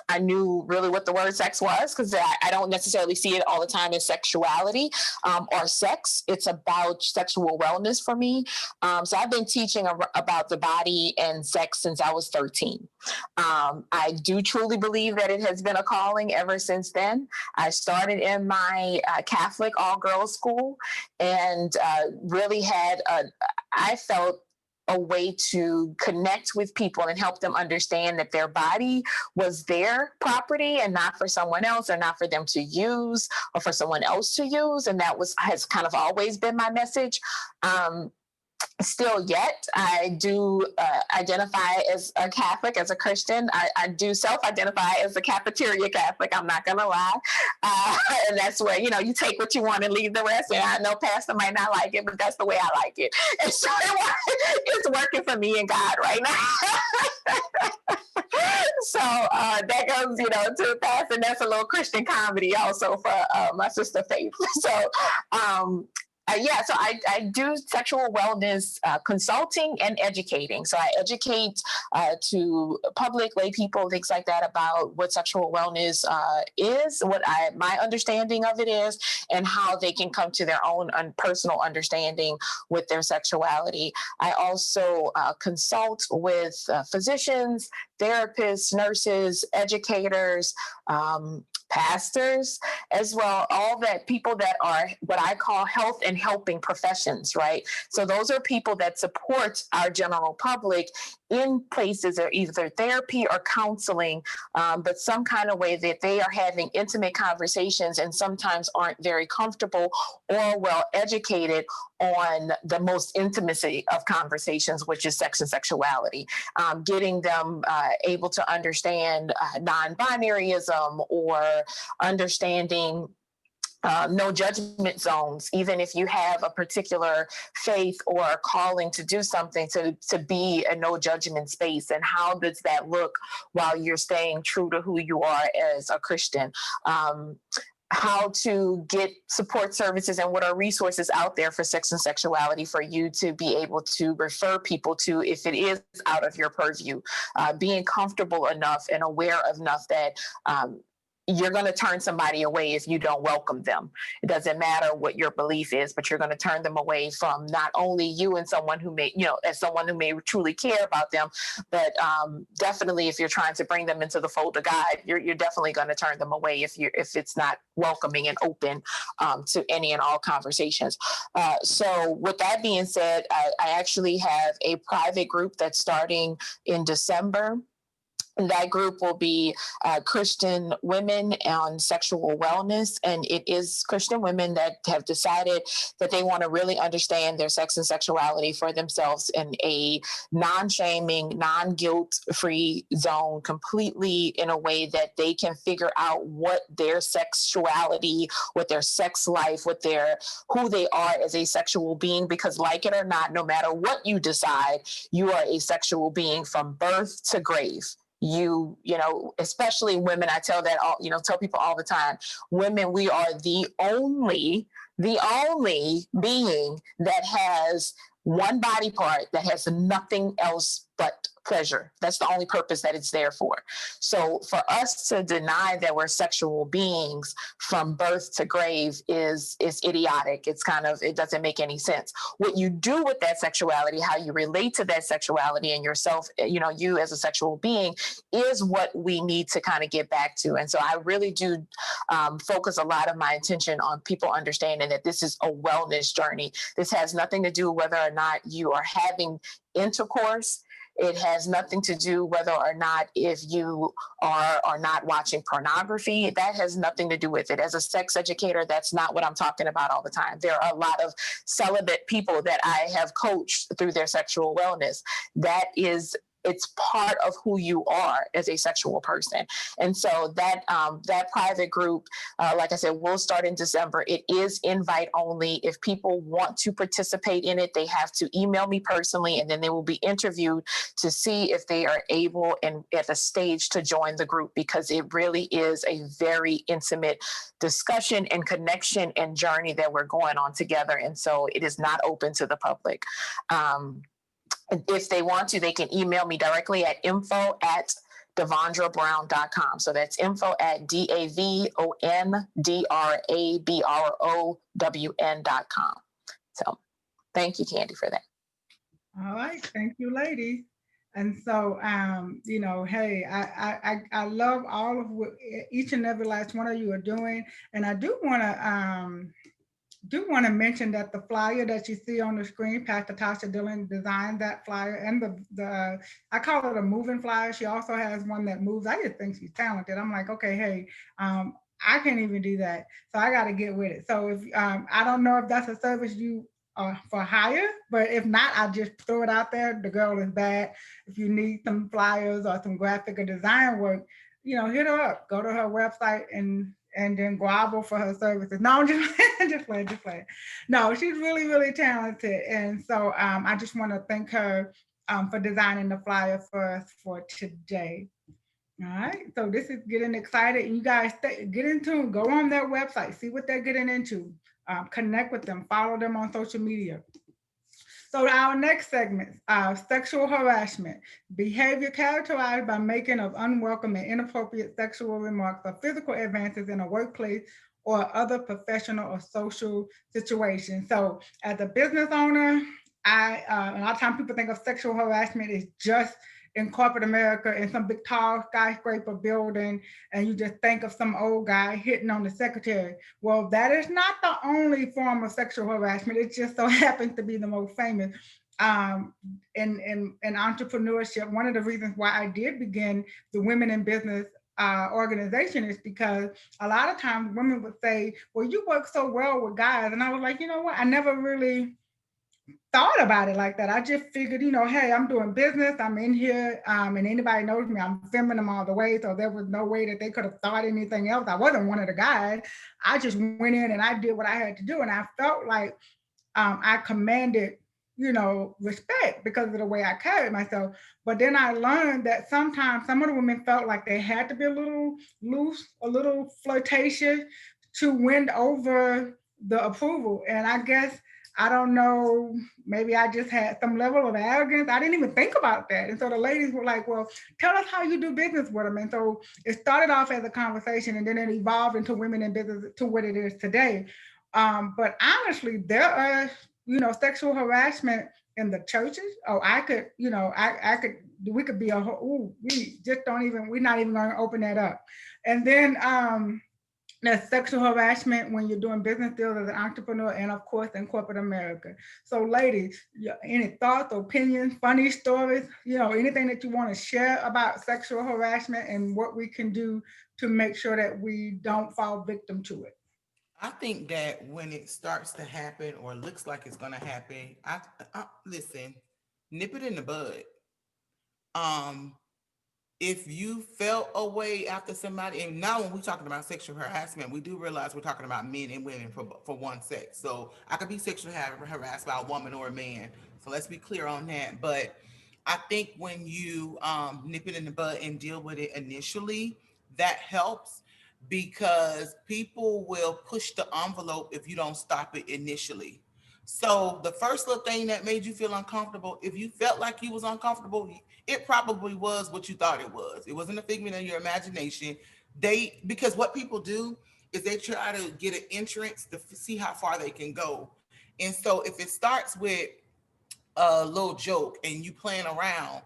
I knew really what the word sex was, because I don't necessarily see it all the time as sexuality or sex. It's about sexual wellness for me. So I've been teaching about the body and sex since I was 13. I do truly believe that it has been a calling ever since then. I started in my Catholic all-girls school and really I felt a way to connect with people and help them understand that their body was their property and not for someone else, or not for them to use or for someone else to use. And that has kind of always been my message. Still yet, I do identify as a Catholic, as a Christian. I do self-identify as a cafeteria Catholic. I'm not going to lie. And that's where, you know, you take what you want and leave the rest. And I know Pastor might not like it, but that's the way I like it. And so it's working for me and God right now. So that goes, you know, to the past, and that's a little Christian comedy also for my sister Faith. So so I do sexual wellness consulting and educating. So I educate to public, lay people, things like that, about what sexual wellness is, what my understanding of it is, and how they can come to their own personal understanding with their sexuality. I also consult with physicians, therapists, nurses, educators, pastors as well, all that people that are what I call health and helping professions, right? So those are people that support our general public in places of either therapy or counseling, but some kind of way that they are having intimate conversations and sometimes aren't very comfortable or well educated on the most intimacy of conversations, which is sex and sexuality, getting them able to understand non-binaryism or understanding no judgment zones, even if you have a particular faith or a calling to do something, to be a no judgment space. And how does that look while you're staying true to who you are as a Christian? How to get support services and what are resources out there for sex and sexuality for you to be able to refer people to if it is out of your purview. Being comfortable enough and aware enough that you're going to turn somebody away if you don't welcome them. It doesn't matter what your belief is, but you're going to turn them away from not only you and someone who may, as someone who may truly care about them, but definitely if you're trying to bring them into the fold of God, you're definitely going to turn them away if it's not welcoming and open to any and all conversations. So with that being said, I actually have a private group that's starting in December. And that group will be Christian women on sexual wellness. And it is Christian women that have decided that they want to really understand their sex and sexuality for themselves in a non-shaming, non-guilt-free zone, completely in a way that they can figure out what their sexuality, what their sex life, who they are as a sexual being. Because like it or not, no matter what you decide, you are a sexual being from birth to grave. You know, especially women, I tell that all, tell people all the time, women, we are the only being that has one body part that has nothing else but pleasure. That's the only purpose that it's there for. So for us to deny that we're sexual beings from birth to grave is idiotic. It doesn't make any sense. What you do with that sexuality, how you relate to that sexuality and yourself, you as a sexual being, is what we need to kind of get back to. And so I really do focus a lot of my attention on people understanding that this is a wellness journey. This has nothing to do whether or not you are having intercourse. It has nothing to do whether or not if you are not watching pornography. That has nothing to do with it. As a sex educator, that's not what I'm talking about all the time. There are a lot of celibate people that I have coached through their sexual wellness. It's part of who you are as a sexual person. And so that private group, like I said, will start in December. It is invite only. If people want to participate in it, they have to email me personally, and then they will be interviewed to see if they are able and at the stage to join the group, because it really is a very intimate discussion and connection and journey that we're going on together. And so it is not open to the public. If they want to, they can email me directly at info@davandrabrown.com. So that's info@DAVONDRABROWN.com. So thank you, Candy, for that. All right, thank you, ladies. And so, hey, I love all of what each and every last one of you are doing, and I do want to mention that the flyer that you see on the screen, Pastor Tasha Dillon designed that flyer, and the I call it a moving flyer. She also has one that moves. I just think she's talented. I'm like, okay, hey, I can't even do that, so I got to get with it. So if I don't know if that's a service you for hire, but if not, I'll just throw it out there. The girl is bad. If you need some flyers or some graphic or design work, hit her up. Go to her website and then grovel for her services. No, just playing. No, she's really, really talented. And so I just want to thank her for designing the flyer for us for today. All right, so this is getting excited. You guys get in tune, go on their website, see what they're getting into, connect with them, follow them on social media. So our next segment, sexual harassment, behavior characterized by making of unwelcome and inappropriate sexual remarks or physical advances in a workplace or other professional or social situation. So as a business owner, a lot of times people think of sexual harassment as just in corporate America in some big tall skyscraper building, and you just think of some old guy hitting on the secretary. Well, that is not the only form of sexual harassment. It just so happens to be the most famous. In entrepreneurship, one of the reasons why I did begin the Women in Business organization is because a lot of times women would say, well, you work so well with guys. And I was like, you know what? I never really thought about it like that. I just figured, hey, I'm doing business, I'm in here, and anybody knows me, I'm feminine all the way, so there was no way that they could have thought anything else. I wasn't one of the guys. I just went in and I did what I had to do, and I felt like I commanded, respect because of the way I carried myself. But then I learned that sometimes some of the women felt like they had to be a little loose, a little flirtatious to win over the approval. And I guess, I don't know, maybe I just had some level of arrogance. I didn't even think about that. And so the ladies were like, well, tell us how you do business with them. And so it started off as a conversation, and then it evolved into Women in Business to what it is today. But honestly, there are, sexual harassment in the churches. Oh, I could, we could be we just don't even, we're not even going to open that up. And then, That's sexual harassment when you're doing business deals as an entrepreneur and of course in corporate America. So ladies, any thoughts, opinions, funny stories, anything that you want to share about sexual harassment and what we can do to make sure that we don't fall victim to it? I think that when it starts to happen or looks like it's going to happen, I listen, nip it in the bud. Um, if you felt a way after somebody, and now when we're talking about sexual harassment, we do realize we're talking about men and women for one sex. So I could be sexually harassed by a woman or a man. So let's be clear on that. But I think when you nip it in the bud and deal with it initially, that helps because people will push the envelope if you don't stop it initially. So the first little thing that made you feel uncomfortable, if you felt like you was uncomfortable, it probably was what you thought it was. It wasn't a figment of your imagination. Because what people do is they try to get an entrance to see how far they can go. And so if it starts with a little joke and you playing around,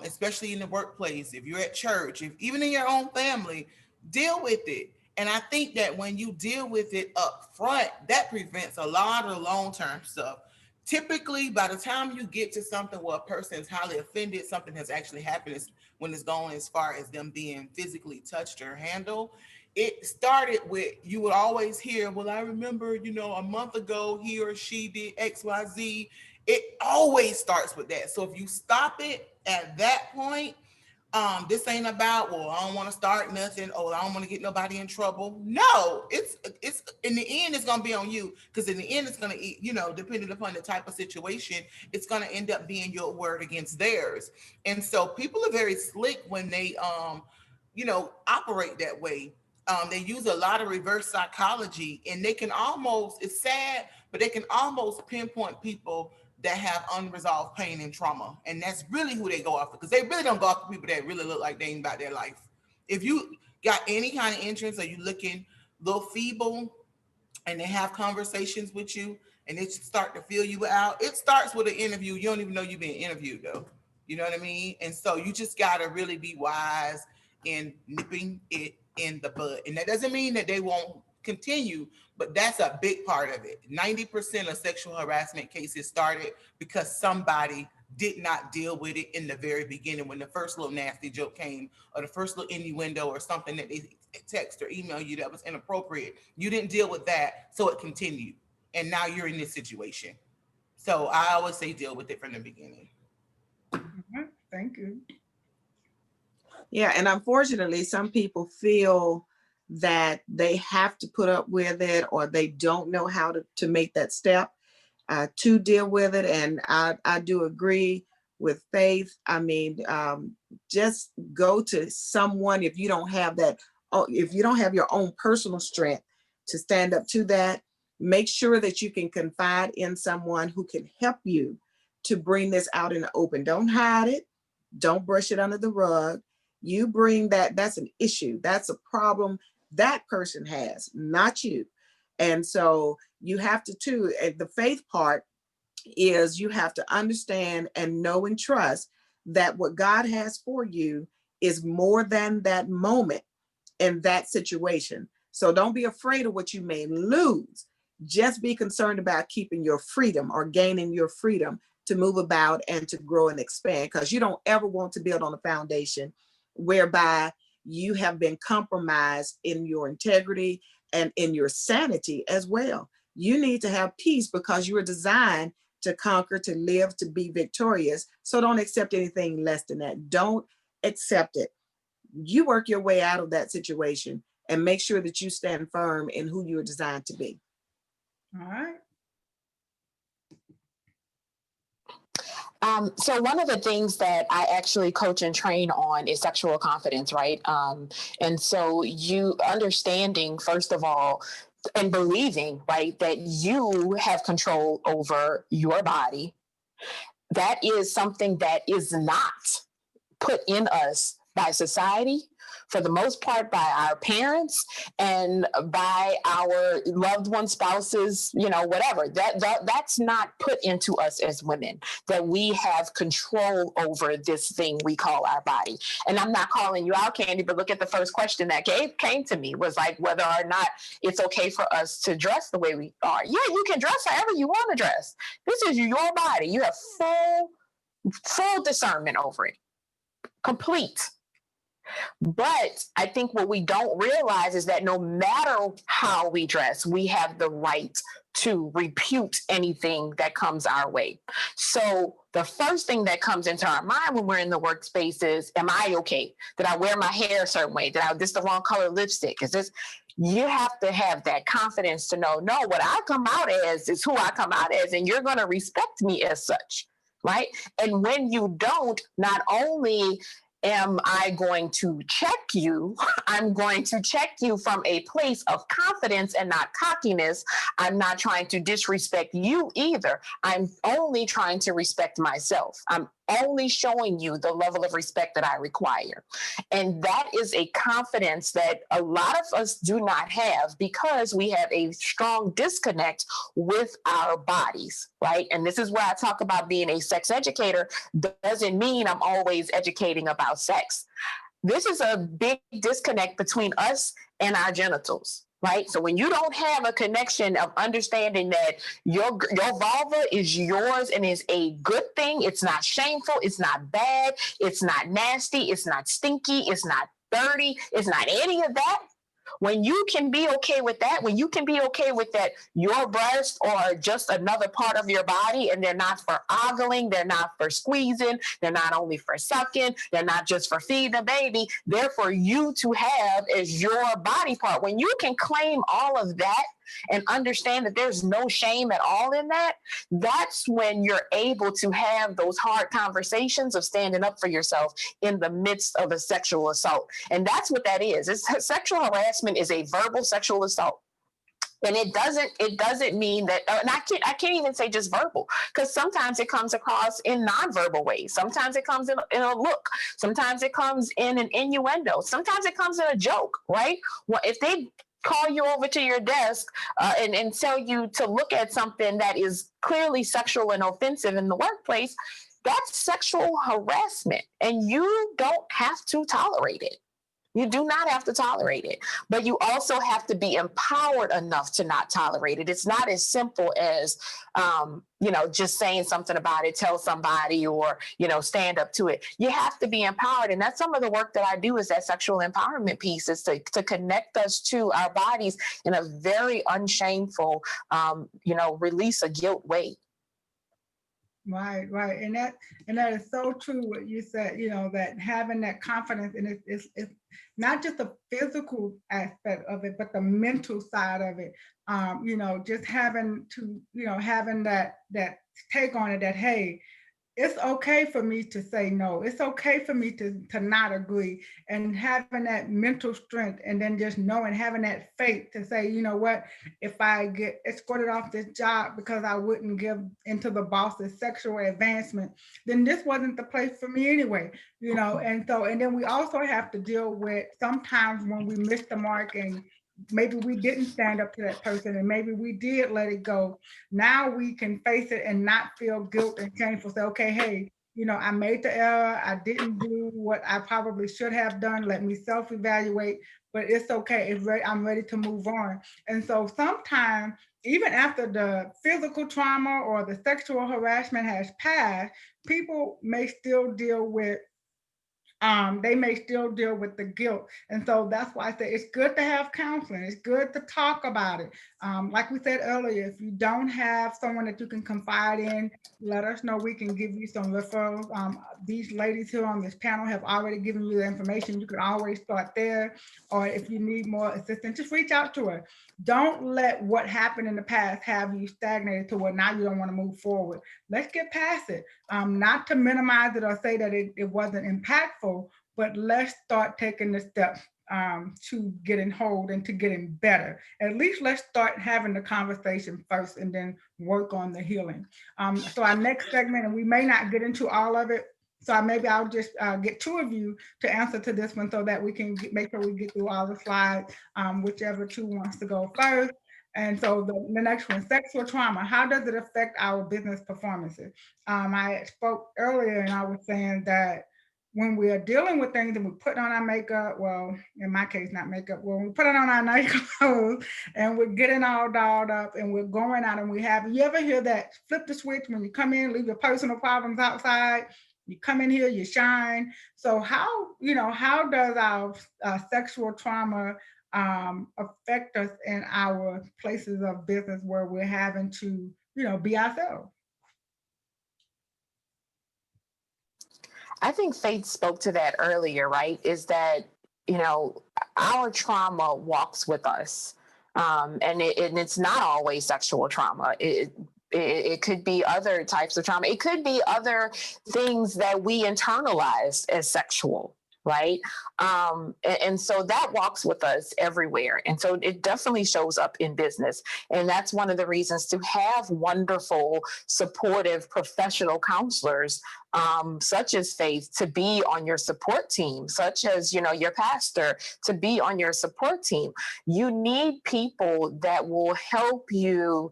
especially in the workplace, if you're at church, if even in your own family, deal with it. And I think that when you deal with it up front, that prevents a lot of long-term stuff. Typically, by the time you get to something where a person is highly offended, something has actually happened when it's going as far as them being physically touched or handled. It started with, you would always hear, well, I remember, a month ago, he or she did XYZ. It always starts with that. So if you stop it at that point, this ain't about, well, I don't want to start nothing, or I don't want to get nobody in trouble. No, it's in the end, it's gonna be on you, because in the end, it's gonna, depending upon the type of situation, it's gonna end up being your word against theirs. And so people are very slick when they operate that way. They use a lot of reverse psychology, and they can almost, it's sad, but they can almost pinpoint people that have unresolved pain and trauma. And that's really who they go after, because they really don't go after people that really look like they ain't about their life. If you got any kind of entrance, or you looking a little feeble, and they have conversations with you and they start to feel you out, it starts with an interview. You don't even know you're being interviewed though. You know what I mean? And so you just got to really be wise in nipping it in the bud. And that doesn't mean that they won't continue, but that's a big part of it. 90% of sexual harassment cases started because somebody did not deal with it in the very beginning, when the first little nasty joke came, or the first little innuendo, or something that they text or email you that was inappropriate. You didn't deal with that, so it continued. And now you're in this situation. So I always say deal with it from the beginning. Thank you. Yeah, and unfortunately, some people feel that they have to put up with it, or they don't know how to make that step to deal with it. And I do agree with Faith. I mean, just go to someone if you don't have that, if you don't have your own personal strength to stand up to that. Make sure that you can confide in someone who can help you to bring this out in the open. Don't hide it. Don't brush it under the rug. You bring that, that's an issue. That's a problem that person has, not you. And so you have to too, the faith part is you have to understand and know and trust that what God has for you is more than that moment in that situation. So don't be afraid of what you may lose. Just be concerned about keeping your freedom, or gaining your freedom to move about and to grow and expand, because you don't ever want to build on a foundation whereby you have been compromised in your integrity and in your sanity as well. You need to have peace, because you were designed to conquer, to live, to be victorious. So don't accept anything less than that. Don't accept it. You work your way out of that situation and make sure that you stand firm in who you are designed to be. All right. So one of the things that I actually coach and train on is sexual confidence, right? And so you understanding, first of all, and believing, right, that you have control over your body. That is something that is not put in us by society, for the most part by our parents and by our loved one, spouses, whatever. That's not put into us as women, that we have control over this thing we call our body. And I'm not calling you out, Candy, but look at the first question that came to me was like whether or not it's okay for us to dress the way we are. Yeah, you can dress however you want to dress. This is your body. You have full discernment over it. Complete. But I think what we don't realize is that no matter how we dress, we have the right to repute anything that comes our way. So the first thing that comes into our mind when we're in the workspace is, am I okay? Did I wear my hair a certain way? This the wrong color lipstick? Is this? You have to have that confidence to know, no, what I come out as is who I come out as, and you're going to respect me as such, right? And when you don't, not only am I going to check you, I'm going to check you from a place of confidence and not cockiness. I'm not trying to disrespect you either. I'm only trying to respect myself. I'm only showing you the level of respect that I require. And that is a confidence that a lot of us do not have because we have a strong disconnect with our bodies, right? And this is where I talk about being a sex educator. Doesn't mean I'm always educating about sex. This is a big disconnect between us and our genitals. Right. So when you don't have a connection of understanding that your vulva is yours and is a good thing, it's not shameful, it's not bad, it's not nasty, it's not stinky, it's not dirty, it's not any of that. When you can be okay with that, when you can be okay with that, your breasts are just another part of your body and they're not for ogling, they're not for squeezing, they're not only for sucking, they're not just for feeding a baby, they're for you to have as your body part. When you can claim all of that and understand that there's no shame at all in that, that's when you're able to have those hard conversations of standing up for yourself in the midst of a sexual assault. And that's what that is. Sexual harassment is a verbal sexual assault. And it doesn't mean that, and I can't even say just verbal, because sometimes it comes across in nonverbal ways. Sometimes it comes in a look. Sometimes it comes in an innuendo. Sometimes it comes in a joke, right? Well, if they call you over to your desk and tell you to look at something that is clearly sexual and offensive in the workplace, that's sexual harassment, and you don't have to tolerate it. You do not have to tolerate it, but you also have to be empowered enough to not tolerate it. It's not as simple as, just saying something about it, tell somebody, or, stand up to it. You have to be empowered. And that's some of the work that I do, is that sexual empowerment piece, is to connect us to our bodies in a very unshameful, release of guilt way. Right. And that is so true what you said, that having that confidence, and it's not just the physical aspect of it, but the mental side of it. Just having to, having that take on it, that, hey, it's okay for me to say no. It's okay for me to not agree, and having that mental strength, and then just knowing, having that faith to say, you know what, if I get escorted off this job because I wouldn't give into the boss's sexual advancement, then this wasn't the place for me anyway, and then we also have to deal with sometimes when we miss the mark, and maybe we didn't stand up to that person, and maybe we did let it go. Now we can face it and not feel guilt and shameful. Say, okay, hey, I made the error. I didn't do what I probably should have done. Let me self-evaluate, but it's okay. I'm ready to move on. And so sometimes, even after the physical trauma or the sexual harassment has passed, people may still deal with the guilt. And so that's why I say it's good to have counseling. It's good to talk about it. Like we said earlier, if you don't have someone that you can confide in, let us know. We can give you some referrals. These ladies here on this panel have already given you the information. You can always start there. Or if you need more assistance, just reach out to us. Don't let what happened in the past have you stagnated to where now you don't want to move forward. Let's get past it. Not to minimize it or say that it wasn't impactful, but let's start taking the steps to getting whole and to getting better. At least let's start having the conversation first and then work on the healing. So our next segment, and we may not get into all of it, Maybe I'll just get two of you to answer to this one so that we can make sure we get through all the slides, whichever two wants to go first. And so the next one, sexual trauma, how does it affect our business performances? I spoke earlier and I was saying that when we are dealing with things and we put on our makeup, well, in my case, not makeup, when we put it on our nice clothes and we're getting all dolled up and we're going out and you ever hear that flip the switch when you come in, leave your personal problems outside, you come in here, you shine. So how does our sexual trauma affect us in our places of business where we're having to, be ourselves? I think Faith spoke to that earlier, right? Is that, our trauma walks with us. And it's not always sexual trauma. It could be other types of trauma. It could be other things that we internalize as sexual, right? And so that walks with us everywhere. And so it definitely shows up in business. And that's one of the reasons to have wonderful, supportive, professional counselors, such as Faith, to be on your support team, such as, your pastor, to be on your support team. You need people that will help you,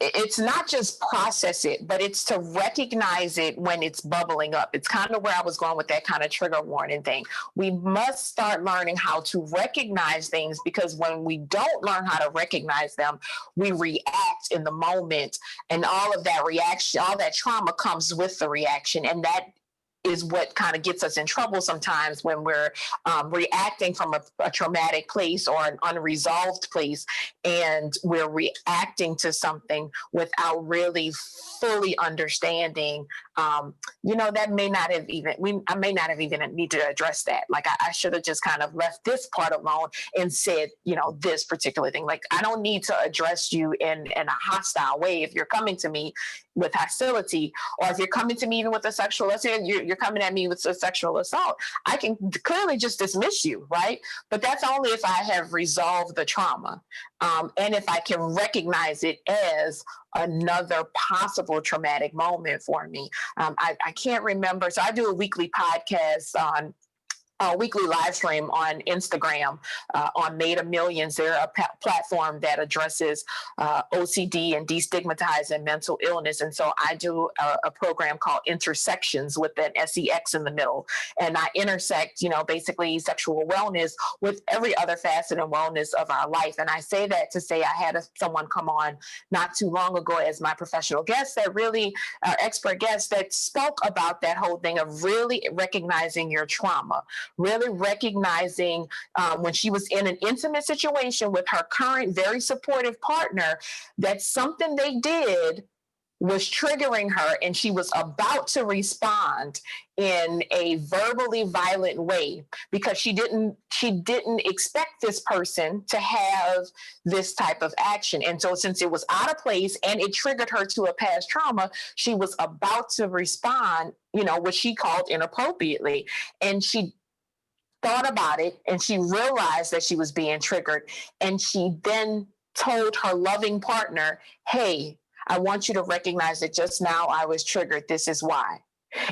it's not just process it, but it's to recognize it when it's bubbling up. It's kind of where I was going with that kind of trigger warning thing. We must start learning how to recognize things, because when we don't learn how to recognize them, we react in the moment, and all of that reaction, all that trauma comes with the reaction. And that is what kind of gets us in trouble sometimes, when we're reacting from a traumatic place or an unresolved place, and we're reacting to something without really fully understanding. That may not have even, I may not have even need to address that. Like I should have just kind of left this part alone and said, this particular thing. Like, I don't need to address you in a hostile way. If you're coming to me with hostility, or if you're coming to me even with a sexual, let's say you're coming at me with a sexual assault, I can clearly just dismiss you, right? But that's only if I have resolved the trauma, and if I can recognize it as another possible traumatic moment for me. I can't remember. So I do a weekly podcast on a weekly live stream on Instagram on Made of Millions. They're a platform that addresses OCD and destigmatizing mental illness. And so I do a program called Intersections with an SEX in the middle. And I intersect, basically sexual wellness with every other facet and wellness of our life. And I say that to say I had someone come on not too long ago as my professional guest that really, expert guest, that spoke about that whole thing of really recognizing your trauma. Really recognizing when she was in an intimate situation with her current very supportive partner, that something they did was triggering her, and she was about to respond in a verbally violent way, because she didn't expect this person to have this type of action. And so since it was out of place and it triggered her to a past trauma, she was about to respond, what she called inappropriately. And she thought about it, and she realized that she was being triggered. And she then told her loving partner, hey, I want you to recognize that just now I was triggered. This is why.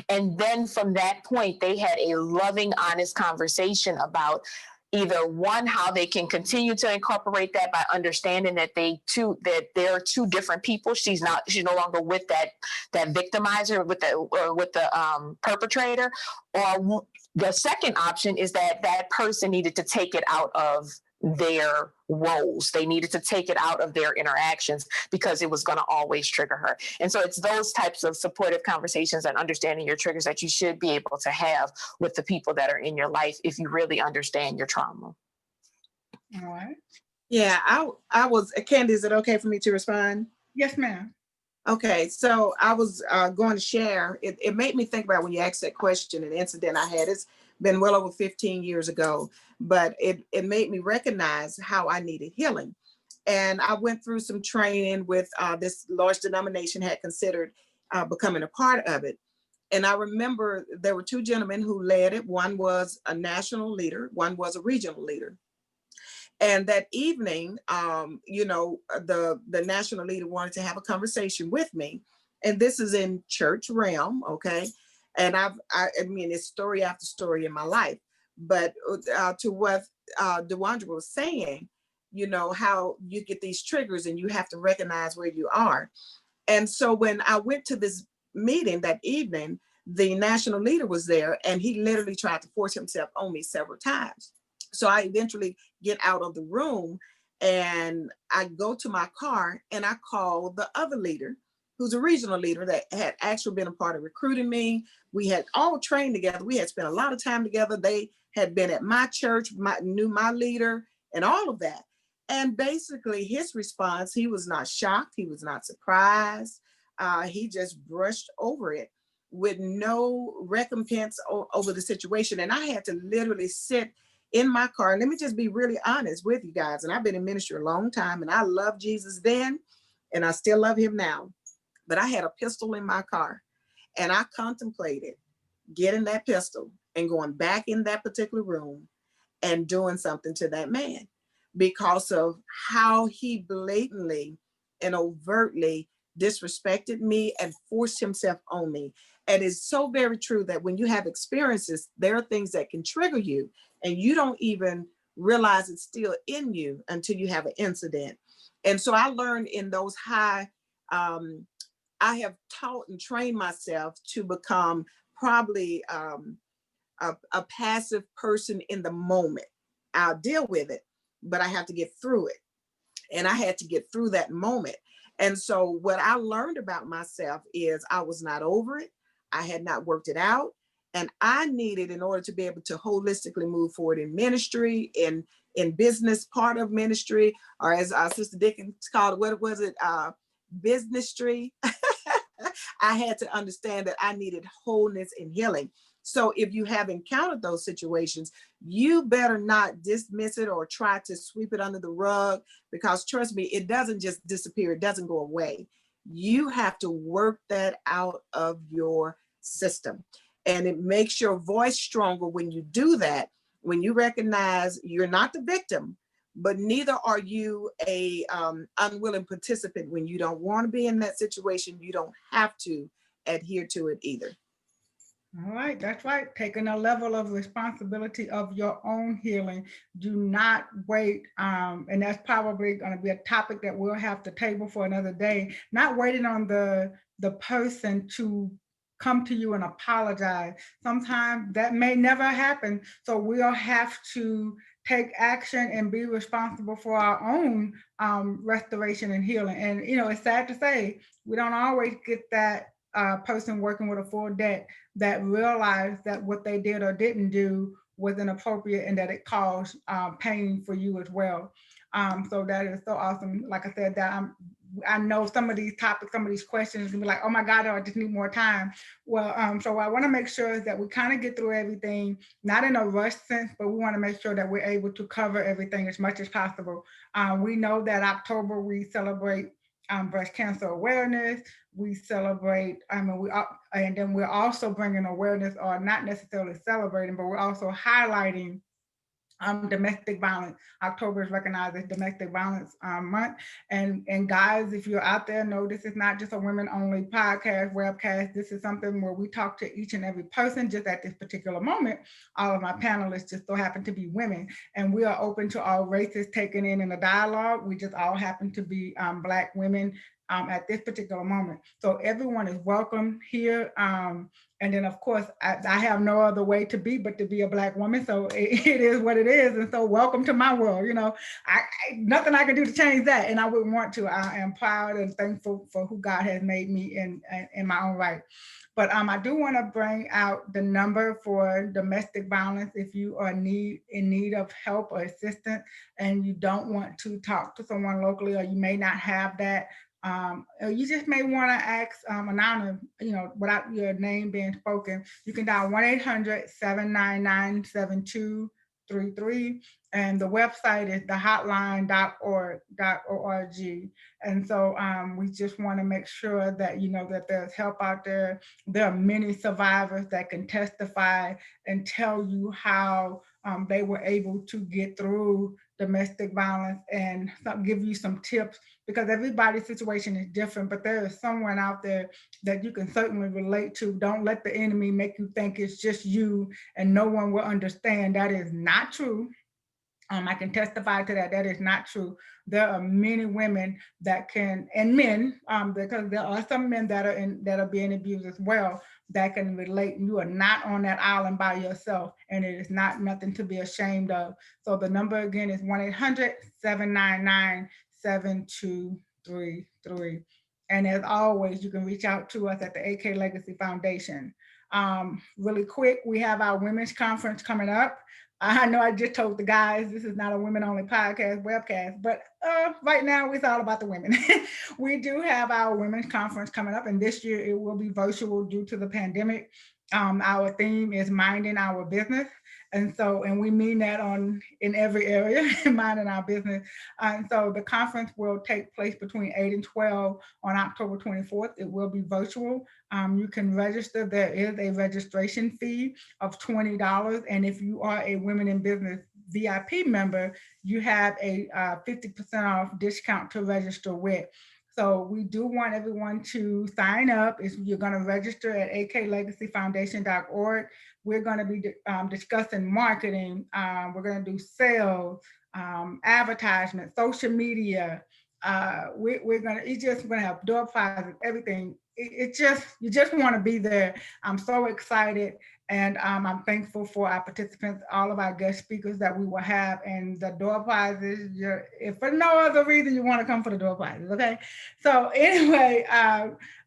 And then from that point, they had a loving, honest conversation about either one, how they can continue to incorporate that by understanding that there are two different people. She's no longer with that victimizer, with the perpetrator. Or the second option is that person needed to take it out of their roles. They needed to take it out of their interactions, because it was going to always trigger her. And so it's those types of supportive conversations and understanding your triggers that you should be able to have with the people that are in your life, if you really understand your trauma. All right. Yeah, I was, Candy, is it okay for me to respond? Yes, ma'am. Okay, so I was going to share, it made me think about when you asked that question, an incident I had. It's been well over 15 years ago, but it made me recognize how I needed healing. And I went through some training with this large denomination, had considered becoming a part of it. And I remember there were two gentlemen who led it. One was a national leader, one was a regional leader. And that evening, the national leader wanted to have a conversation with me. And this is in church realm, okay? And I mean, it's story after story in my life. But to what DeWandra was saying, you know, how you get these triggers and you have to recognize where you are. And so when I went to this meeting that evening, the national leader was there and he literally tried to force himself on me several times. So I eventually get out of the room and I go to my car and I call the other leader, who's a regional leader that had actually been a part of recruiting me. We had all trained together. We had spent a lot of time together. They had been at my church, knew my leader and all of that. And basically his response, he was not shocked. He was not surprised. He just brushed over it with no recompense over the situation. And I had to literally sit in my car. And let me just be really honest with you guys. And I've been in ministry a long time and I loved Jesus then and I still love him now. But I had a pistol in my car and I contemplated getting that pistol and going back in that particular room and doing something to that man because of how he blatantly and overtly disrespected me and forced himself on me. And it's so very true that when you have experiences, there are things that can trigger you and you don't even realize it's still in you until you have an incident. And so I learned in those high, I have taught and trained myself to become probably a passive person in the moment. I'll deal with it, but I have to get through it. And I had to get through that moment. And so what I learned about myself is I was not over it. I had not worked it out. And I needed, in order to be able to holistically move forward in ministry, in business part of ministry, or as our Sister Dickens called it, what was it? Businessry. I had to understand that I needed wholeness and healing. So if you have encountered those situations, you better not dismiss it or try to sweep it under the rug, because trust me, it doesn't just disappear. It doesn't go away. You have to work that out of your system. And it makes your voice stronger when you do that, when you recognize you're not the victim, but neither are you a unwilling participant. When you don't want to be in that situation, you don't have to adhere to it either. All right, that's right. Taking a level of responsibility of your own healing. Do not wait. And that's probably going to be a topic that we'll have to table for another day. Not waiting on the person to come to you and apologize. Sometimes that may never happen. So we'll have to take action and be responsible for our own restoration and healing. And, you know, it's sad to say, we don't always get that person working with a full debt that realized that what they did or didn't do was inappropriate and that it caused pain for you as well. So that is so awesome. Like I said, that I know some of these topics, some of these questions can be like, oh my God, I just need more time. Well, so I want to make sure that we kind of get through everything, not in a rush sense, but we want to make sure that we're able to cover everything as much as possible. We know that October we celebrate breast cancer awareness. We celebrate, and then we're also bringing awareness, or not necessarily celebrating, but we're also highlighting domestic violence. October is recognized as Domestic Violence Month. And guys, if you're out there, know this is not just a women-only podcast, webcast. This is something where we talk to each and every person. Just at this particular moment, all of my panelists just so happen to be women. And we are open to all races taken in a dialogue. We just all happen to be Black women at this particular moment. So everyone is welcome here. And then, of course, I have no other way to be but to be a Black woman. So it is what it is. And so welcome to my world. You know, nothing I can do to change that. And I wouldn't want to. I am proud and thankful for who God has made me in my own right. But I do want to bring out the number for domestic violence. If you are in need of help or assistance and you don't want to talk to someone locally, or you may not have that, you just may want to ask anonymous, you know, without your name being spoken. You can dial 1-800-799-7233, and the website is thehotline.org. And so we just want to make sure that you know that there's help out there. There are many survivors that can testify and tell you how they were able to get through domestic violence and give you some tips, because everybody's situation is different, but there is someone out there that you can certainly relate to. Don't let the enemy make you think it's just you and no one will understand. That is not true. I can testify to that. That is not true. There are many women that can, and men, because there are some men that are being abused as well, that can relate. You are not on that island by yourself, and it is not nothing to be ashamed of. So the number again is 1-800-799-7233. And as always, you can reach out to us at the AK Legacy Foundation. Really quick, we have our women's conference coming up. I know I just told the guys this is not a women-only podcast, webcast, but right now it's all about the women. We do have our women's conference coming up, and this year it will be virtual due to the pandemic. Our theme is minding our business. And we mean that in every area, minding our business. And so the conference will take place between 8 and 12 on October 24th. It will be virtual. You can register. There is a registration fee of $20. And if you are a Women in Business VIP member, you have a 50% off discount to register with. So we do want everyone to sign up. You're going to register at aklegacyfoundation.org. We're going to be discussing marketing. We're going to do sales, advertisement, social media. We're going to have door prizes, everything. You just want to be there. I'm so excited. And I'm thankful for our participants, all of our guest speakers that we will have, and the door prizes. If for no other reason, you want to come for the door prizes, okay? So anyway,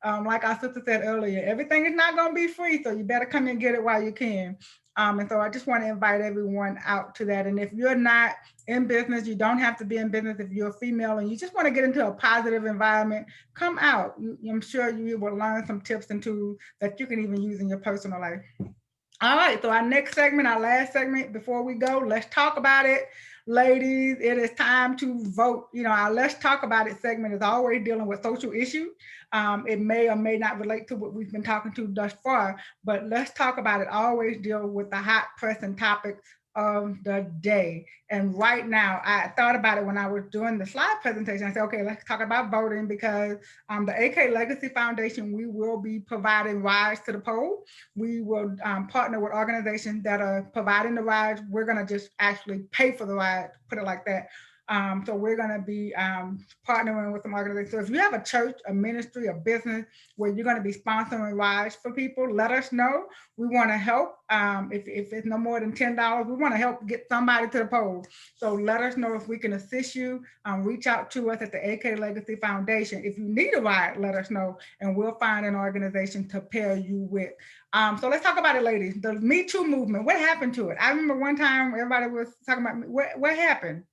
like our sister said earlier, everything is not going to be free, so you better come and get it while you can. And so I just want to invite everyone out to that. And if you're not in business, you don't have to be in business. If you're a female and you just want to get into a positive environment, come out. I'm sure you will learn some tips and tools that you can even use in your personal life. All right, so our next segment, our last segment before we go, let's talk about it. Ladies, it is time to vote. Our Let's Talk About It segment is always dealing with social issues. It may or may not relate to what we've been talking to thus far, but Let's Talk About It always deal with the hot pressing topics of the day. And right now, I thought about it when I was doing the slide presentation. I said, okay, let's talk about voting, because the AK Legacy Foundation, we will be providing rides to the poll. We will partner with organizations that are providing the rides. We're going to just actually pay for the ride, put it like that. So we're going to be partnering with some organizations. So if you have a church, a ministry, a business where you're going to be sponsoring rides for people, let us know. We want to help. If it's no more than $10, we want to help get somebody to the poll. So let us know if we can assist you. Reach out to us at the AK Legacy Foundation. If you need a ride, let us know, and we'll find an organization to pair you with. So let's talk about it, ladies. The Me Too movement, what happened to it? I remember one time everybody was talking about what happened.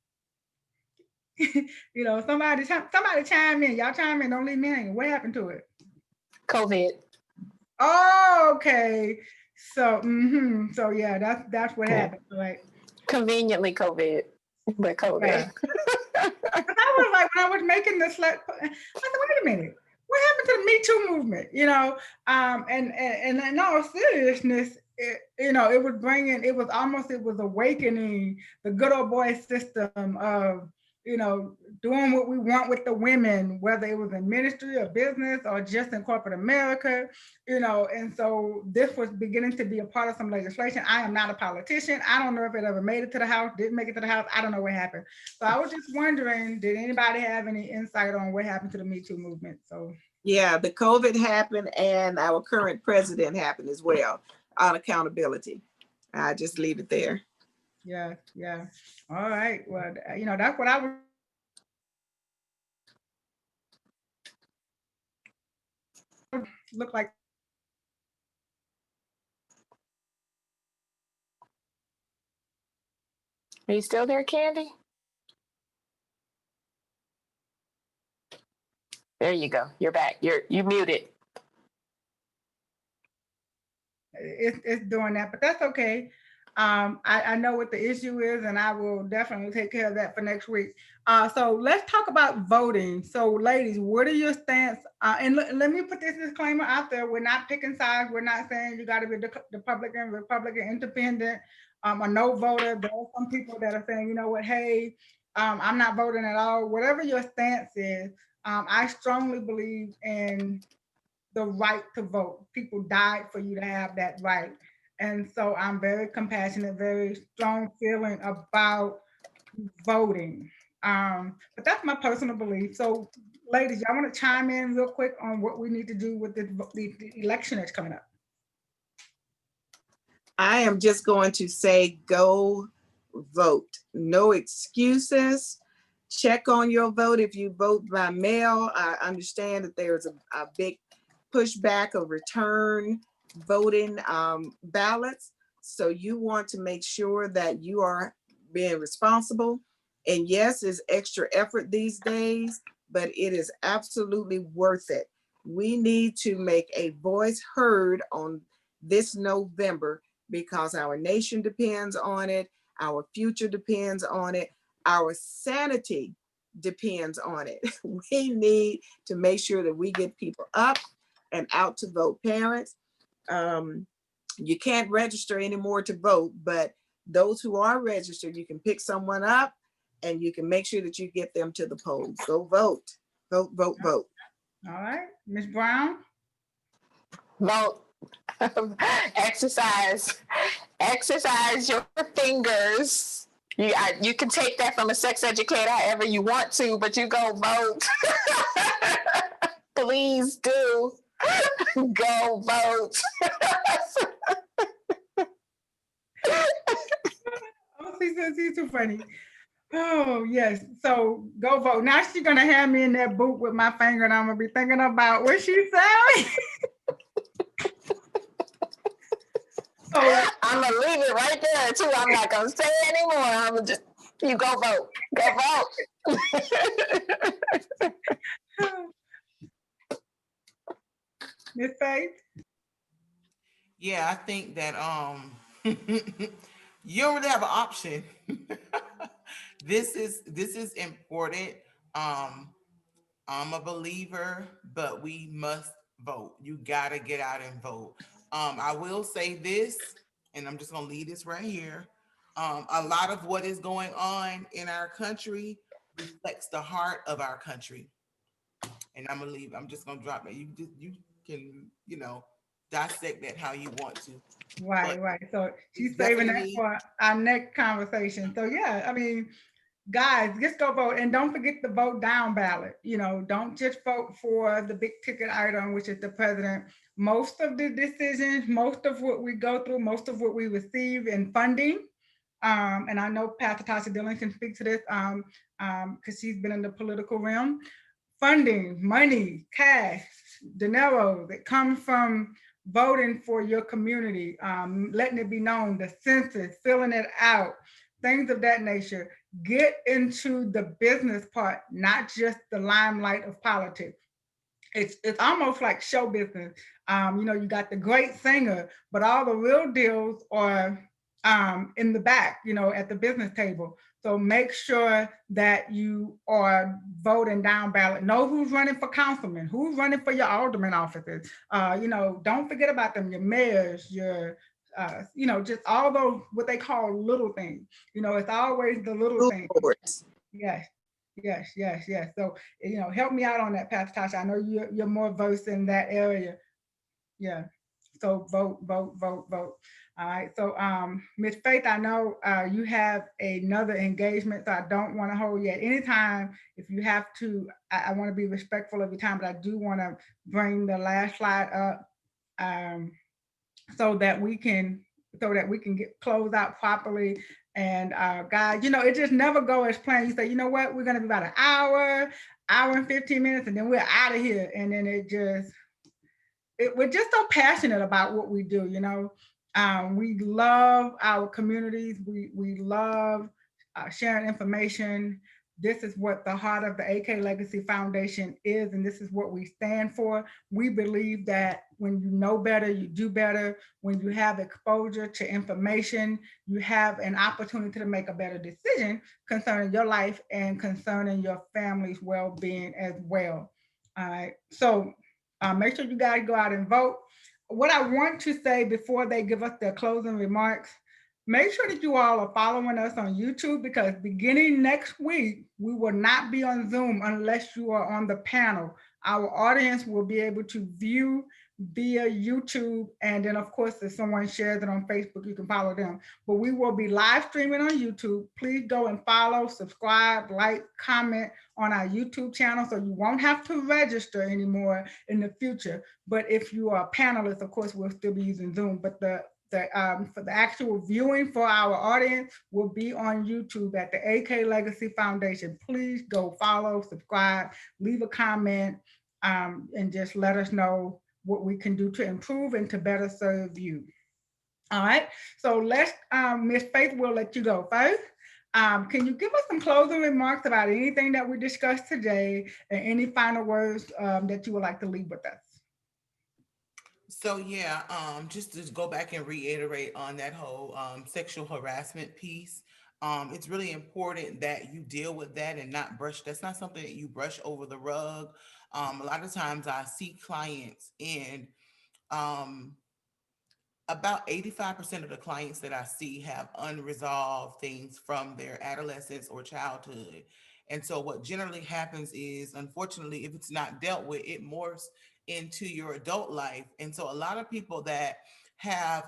Somebody chime in. Y'all chime in. Don't leave me hanging. What happened to it? COVID. Oh, okay. So, so yeah, that's what happened. Right. Conveniently COVID, but COVID. Yeah. I was like, when I was making this, I said, wait a minute. What happened to the Me Too movement? And in all seriousness, it was awakening the good old boy system of, doing what we want with the women, whether it was in ministry or business or just in corporate America, and so this was beginning to be a part of some legislation. I am not a politician. I don't know if it ever made it to the House, didn't make it to the House. I don't know what happened. So I was just wondering, did anybody have any insight on what happened to the Me Too movement? So yeah, the COVID happened, and our current president happened as well on accountability. I just leave it there. Yeah. All right. Well, that's what I would look like. Are you still there, Candy? There you go. You're back. You muted. It's doing that, but that's okay. I know what the issue is, and I will definitely take care of that for next week. So let's talk about voting. So, ladies, what are your stance? And let me put this disclaimer out there: we're not picking sides. We're not saying you got to be Republican, Independent, a no voter. There are some people that are saying, you know what, hey, I'm not voting at all. Whatever your stance is, I strongly believe in the right to vote. People died for you to have that right. And so I'm very compassionate, very strong feeling about voting. But that's my personal belief. So, ladies, y'all want to chime in real quick on what we need to do with the election that's coming up? I am just going to say go vote. No excuses. Check on your vote. If you vote by mail, I understand that there's a big pushback of return voting ballots. So you want to make sure that you are being responsible. And yes, it's extra effort these days, but it is absolutely worth it. We need to make a voice heard on this November because our nation depends on it. Our future depends on it. Our sanity depends on it. We need to make sure that we get people up and out to vote. Parents, you can't register anymore to vote, but those who are registered, you can pick someone up and you can make sure that you get them to the polls. Go vote, vote, vote, vote. All right, Ms. Brown. Vote. Exercise your fingers. You can take that from a sex educator however you want to, but you go vote. Please do. Go vote. Oh, she's too funny. Oh, yes. So go vote. Now she's going to have me in that boot with my finger, and I'm going to be thinking about what she said. So I'm going to leave it right there, too. I'm not going to say it anymore. I'm going to just, you go vote. Go vote. Miss Faith? Yeah, I think that you don't really have an option. This is important. I'm a believer, but we must vote. You gotta get out and vote. I will say this, and I'm just gonna leave this right here. A lot of what is going on in our country reflects the heart of our country. And I'm just gonna drop it. You can, dissect that how you want to. Right, But right. So she's it's saving that definitely for our next conversation. So yeah, I mean, guys, just go vote and don't forget the vote down ballot. Don't just vote for the big ticket item, which is the president. Most of the decisions, most of what we go through, most of what we receive in funding, and I know Pastor Tasha Dillon can speak to this because she's been in the political realm. Funding, money, cash, dinero that comes from voting for your community, letting it be known, the census, filling it out, things of that nature. Get into the business part, not just the limelight of politics. It's almost like show business. You got the great singer, but all the real deals are in the back, at the business table. So make sure that you are voting down ballot. Know who's running for councilman, who's running for your alderman offices. Don't forget about them, your mayors, your just all those what they call little things. It's always the little things. Yes. Yes, yes, yes. So, help me out on that, Pastor Tasha. I know you're more versed in that area. Yeah. So vote, vote, vote, vote. All right. So, Ms. Faith, I know you have another engagement, so I don't want to hold you at any time. If you have to, I want to be respectful of your time, but I do want to bring the last slide up so that we can get closed out properly. And guys, it just never go as planned. You say, you know what, we're gonna be about an hour and 15 minutes, and then we're out of here. And then we're just so passionate about what we do. We love our communities. We love sharing information. this is what the heart of the AK Legacy Foundation is, and this is what we stand for. We believe that when you know better, you do better. When you have exposure to information, you have an opportunity to make a better decision concerning your life and concerning your family's well-being as well. All right, so make sure you guys go out and vote. What I want to say before they give us their closing remarks, make sure that you all are following us on YouTube, because beginning next week, we will not be on Zoom unless you are on the panel. Our audience will be able to view via YouTube. And then of course, if someone shares it on Facebook, you can follow them. But we will be live streaming on YouTube. Please go and follow, subscribe, like, comment on our YouTube channel, so you won't have to register anymore in the future. But if you are a panelist, of course, we'll still be using Zoom. But for the actual viewing for our audience will be on YouTube at the AK Legacy Foundation. Please go follow, subscribe, leave a comment, and just let us know what we can do to improve and to better serve you. All right, so let's, Miss Faith, we'll let you go first. Can you give us some closing remarks about anything that we discussed today, and any final words that you would like to leave with us? So yeah, just to go back and reiterate on that whole sexual harassment piece. It's really important that you deal with that and not brush. That's not something that you brush over the rug. A lot of times I see clients, and um, about 85% of the clients that I see have unresolved things from their adolescence or childhood. And so what generally happens is, unfortunately, if it's not dealt with, it morphs into your adult life. And so a lot of people that have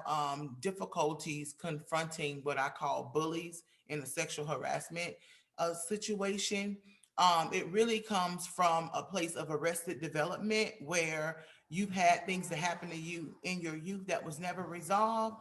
difficulties confronting what I call bullies in a sexual harassment situation, it really comes from a place of arrested development, where you've had things that happen to you in your youth that was never resolved.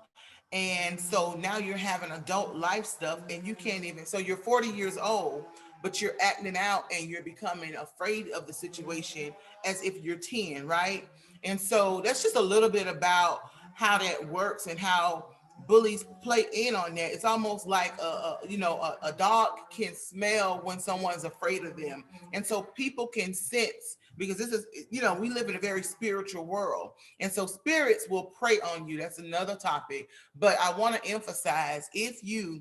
And so now you're having adult life stuff, and you can't even, so you're 40 years old, but you're acting out and you're becoming afraid of the situation as if you're 10, right? And so that's just a little bit about how that works and how bullies play in on that. It's almost like a dog can smell when someone's afraid of them. And so people can sense, because this is, we live in a very spiritual world. And so spirits will prey on you. That's another topic. But I want to emphasize, if you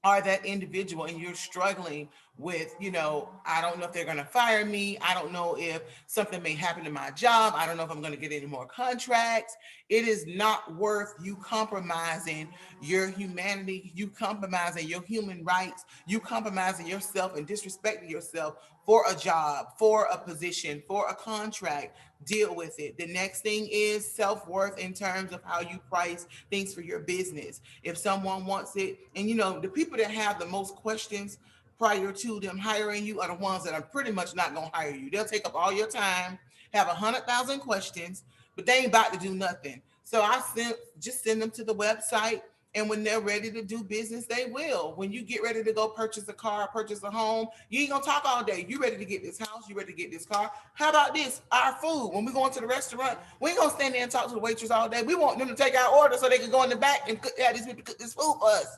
are that individual and you're struggling with, I don't know if they're going to fire me. I don't know if something may happen to my job. I don't know if I'm going to get any more contracts. It is not worth you compromising your humanity, you compromising your human rights, you compromising yourself and disrespecting yourself for a job, for a position, for a contract. Deal with it. The next thing is self-worth, in terms of how you price things for your business. If someone wants it, and the people that have the most questions prior to them hiring you are the ones that are pretty much not going to hire you. They'll take up all your time, have 100,000 questions, but they ain't about to do nothing. So just send them to the website, and when they're ready to do business, they will. When you get ready to go purchase a car, purchase a home, you ain't gonna talk all day. You ready to get this house, you ready to get this car. How about this? Our food. When we go into the restaurant, we ain't gonna stand there and talk to the waitress all day. We want them to take our order so they can go in the back and have these people cook this food for us.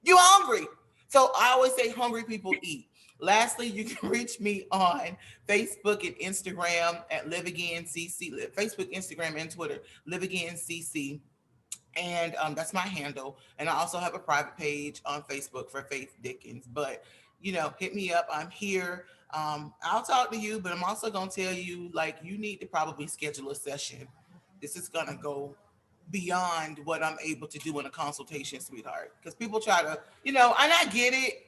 You hungry? So I always say hungry people eat. Lastly, you can reach me on Facebook and Instagram at Live Again CC. Facebook, Instagram, and Twitter, Live Again CC. And that's my handle. And I also have a private page on Facebook for Faith Dickens. But, hit me up. I'm here. I'll talk to you, but I'm also going to tell you, you need to probably schedule a session. This is going to go beyond what I'm able to do in a consultation, sweetheart. Because people try to, and I get it.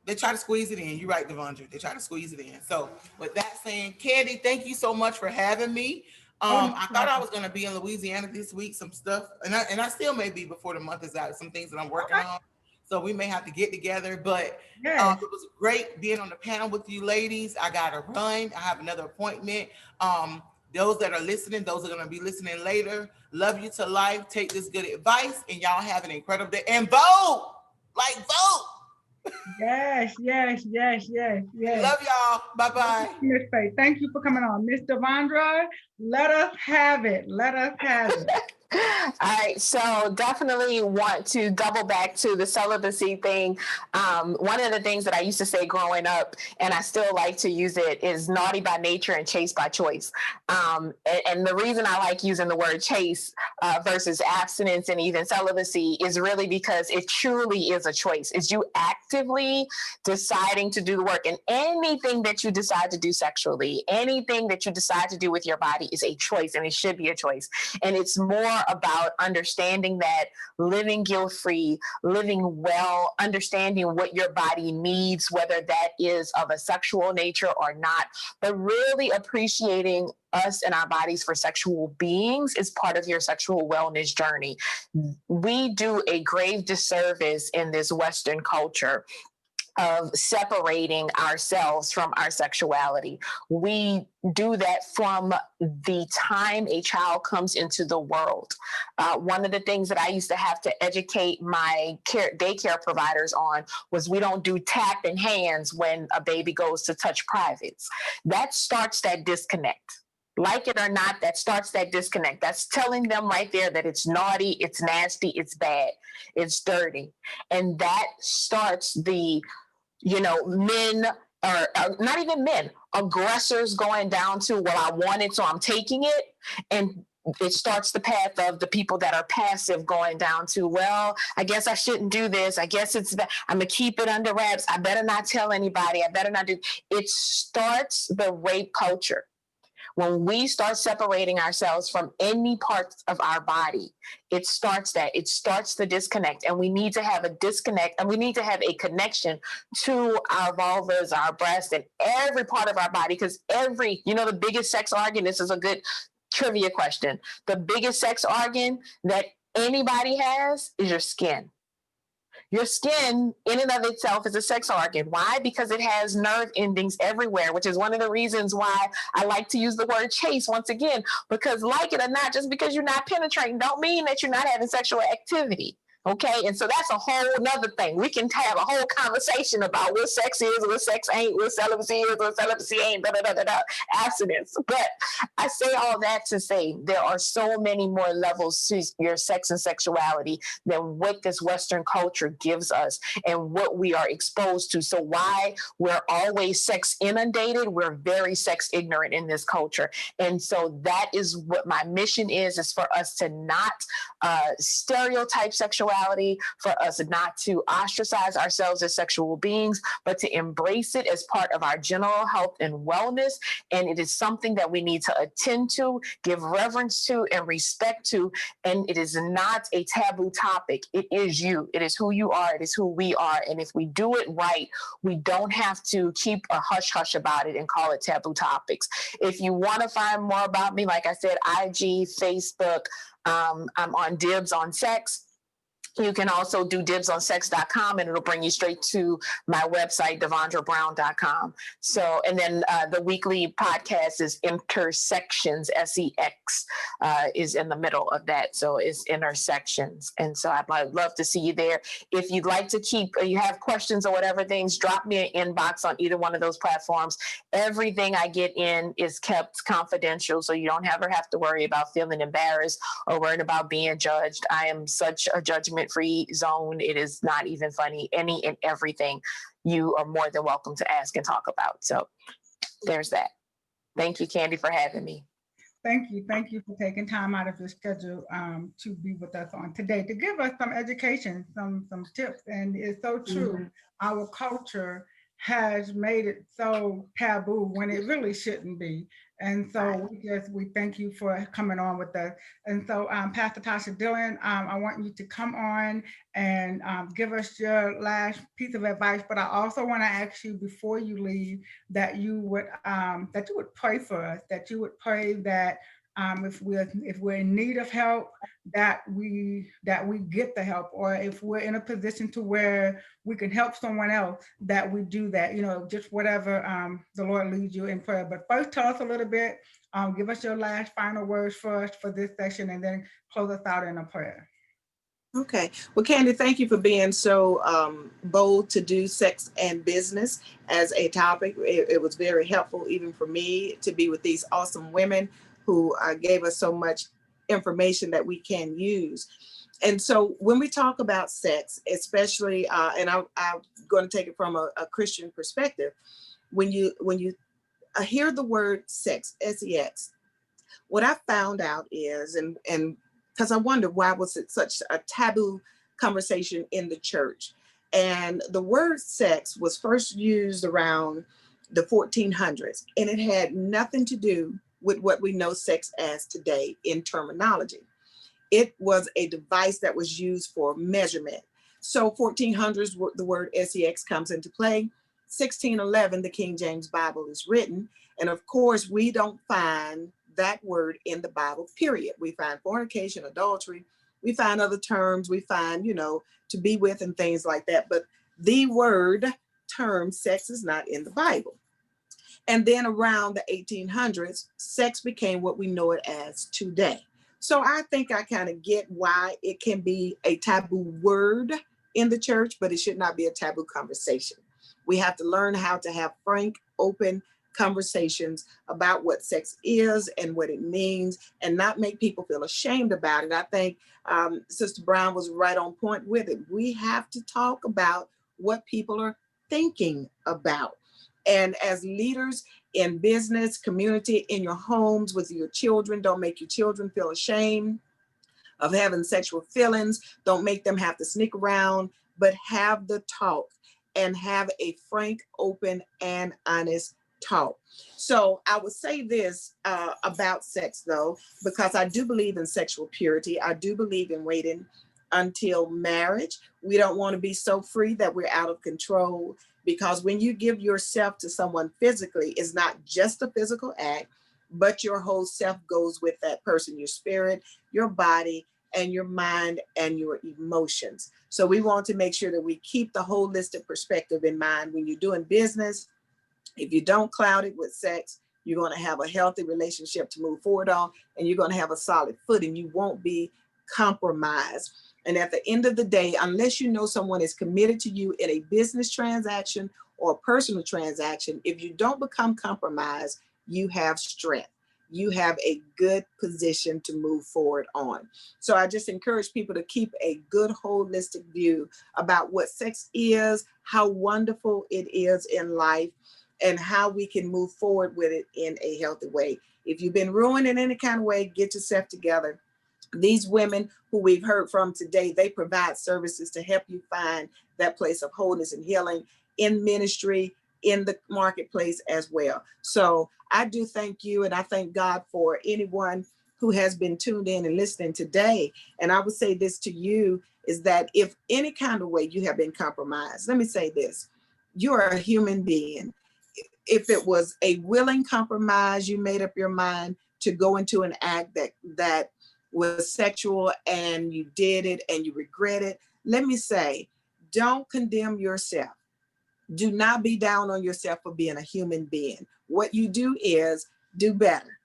They try to squeeze it in. You're right, Devondre. They try to squeeze it in. So with that saying, Candy, thank you so much for having me. I thought I was going to be in Louisiana this week, some stuff, and I still may be before the month is out, some things that I'm working on. So we may have to get together, but it was great being on the panel with you ladies. I got to run. I have another appointment. Those that are listening, those are going to be listening later. Love you to life. Take this good advice, and y'all have an incredible day. And vote, vote. Yes. Love y'all. Bye-bye. Miss Faith, thank you for coming on. Miss Devondra, let us have it. All right, so definitely want to double back to the celibacy thing. One of the things that I used to say growing up, and I still like to use it, is naughty by nature and chaste by choice. And the reason I like using the word chaste versus abstinence and even celibacy is really because it truly is a choice. It's you actively deciding to do the work. And anything that you decide to do sexually, anything that you decide to do with your body is a choice, and it should be a choice. And it's more about understanding that, living guilt-free, living well, understanding what your body needs, whether that is of a sexual nature or not, but really appreciating us and our bodies for sexual beings is part of your sexual wellness journey. We do a grave disservice in this Western culture of separating ourselves from our sexuality. We do that from the time a child comes into the world. One of the things that I used to have to educate my daycare providers on was we don't do tap and hands when a baby goes to touch privates. That starts that disconnect. Like it or not, that starts that disconnect. That's telling them right there that it's naughty, it's nasty, it's bad, it's dirty. And that starts the men, or not even men, aggressors going down to, well, I want it, so I'm taking it. And it starts the path of the people that are passive going down to, well, I guess I shouldn't do this. I guess I'm going to keep it under wraps. I better not tell anybody. I better not do. It starts the rape culture. When we start separating ourselves from any parts of our body, it starts the disconnect. And we need to have a disconnect, and we need to have a connection to our vulvas, our breasts, and every part of our body. Because the biggest sex organ, this is a good trivia question. The biggest sex organ that anybody has is your skin. Your skin in and of itself is a sex organ. Why? Because it has nerve endings everywhere, which is one of the reasons why I like to use the word chase once again, because like it or not, just because you're not penetrating don't mean that you're not having sexual activity. Okay. And so that's a whole nother thing. We can have a whole conversation about what sex is, what sex ain't, what celibacy is, what celibacy ain't, abstinence. But I say all that to say there are so many more levels to your sex and sexuality than what this Western culture gives us and what we are exposed to. So why we're always sex inundated, we're very sex ignorant in this culture. And so that is what my mission is for us to not stereotype sexuality, for us not to ostracize ourselves as sexual beings, but to embrace it as part of our general health and wellness. And it is something that we need to attend to, give reverence to, and respect to. And it is not a taboo topic. It is you. It is who you are. It is who we are. And if we do it right, we don't have to keep a hush hush about it and call it taboo topics. If you want to find more about me, like I said, IG, Facebook, I'm on Dibs on Sex. You can also do dibsonsex.com, and it'll bring you straight to my website, devandrabrown.com. So, and then the weekly podcast is Intersections, SEX is in the middle of that. So it's Intersections. And so I'd love to see you there. If you'd like to you have questions or whatever things, drop me an inbox on either one of those platforms. Everything I get in is kept confidential, so you don't ever have to worry about feeling embarrassed or worried about being judged. I am such a judgment-free zone. It is not even funny. Any and everything you are more than welcome to ask and talk about. So there's that. Thank you, Candy, for having me. Thank you. Thank you for taking time out of your schedule to be with us on today, to give us some education, some tips. And it's so true. Mm-hmm. Our culture has made it so taboo when it really shouldn't be. And so we thank you for coming on with us. And so Pastor Tasha Dillon, I want you to come on and give us your last piece of advice. But I also want to ask you before you leave that you would pray for us, that you would pray that if we're in need of help, that we get the help, or if we're in a position to where we can help someone else, that we do that, just whatever the Lord leads you in prayer. But first, tell us a little bit, give us your last final words for us for this session, and then close us out in a prayer. Okay. Well, Candy, thank you for being so bold to do sex and business as a topic. It was very helpful, even for me, to be with these awesome women who gave us so much information that we can use. And so when we talk about sex, especially, and I'm going to take it from a Christian perspective, when you hear the word sex, sex, what I found out is, and because I wondered why was it such a taboo conversation in the church, and the word sex was first used around the 1400s, and it had nothing to do with what we know sex as today in terminology. It was a device that was used for measurement. So 1400s, the word sex comes into play. 1611, the King James Bible is written. And of course, we don't find that word in the Bible, period. We find fornication, adultery. We find other terms. We find, to be with and things like that. But the word term sex is not in the Bible. And then around the 1800s, sex became what we know it as today. So I think I kind of get why it can be a taboo word in the church, but it should not be a taboo conversation. We have to learn how to have frank, open conversations about what sex is and what it means, and not make people feel ashamed about it. I think Sister Brown was right on point with it. We have to talk about what people are thinking about. And as leaders in business, community, in your homes, with your children, don't make your children feel ashamed of having sexual feelings. Don't make them have to sneak around, but have the talk and have a frank, open, and honest talk. So I would say this about sex, though, because I do believe in sexual purity. I do believe in waiting until marriage. We don't want to be so free that we're out of control, because when you give yourself to someone physically, it's not just a physical act, but your whole self goes with that person, your spirit, your body, and your mind and your emotions. So we want to make sure that we keep the holistic perspective in mind when you're doing business. If you don't cloud it with sex, you're going to have a healthy relationship to move forward on, and you're going to have a solid footing. You won't be compromised. And at the end of the day, unless you know someone is committed to you in a business transaction or a personal transaction, if you don't become compromised, you have strength. You have a good position to move forward on. So I just encourage people to keep a good holistic view about what sex is, how wonderful it is in life, and how we can move forward with it in a healthy way. If you've been ruined in any kind of way, get yourself together. These women who we've heard from today, they provide services to help you find that place of wholeness and healing in ministry, in the marketplace as well. So I do thank you, and I thank God for anyone who has been tuned in and listening today. And I would say this to you is that if any kind of way you have been compromised, let me say this: you're a human being. If it was a willing compromise, you made up your mind to go into an act that was sexual and you did it and you regret it, let me say, don't condemn yourself. Do not be down on yourself for being a human being. What you do is do better.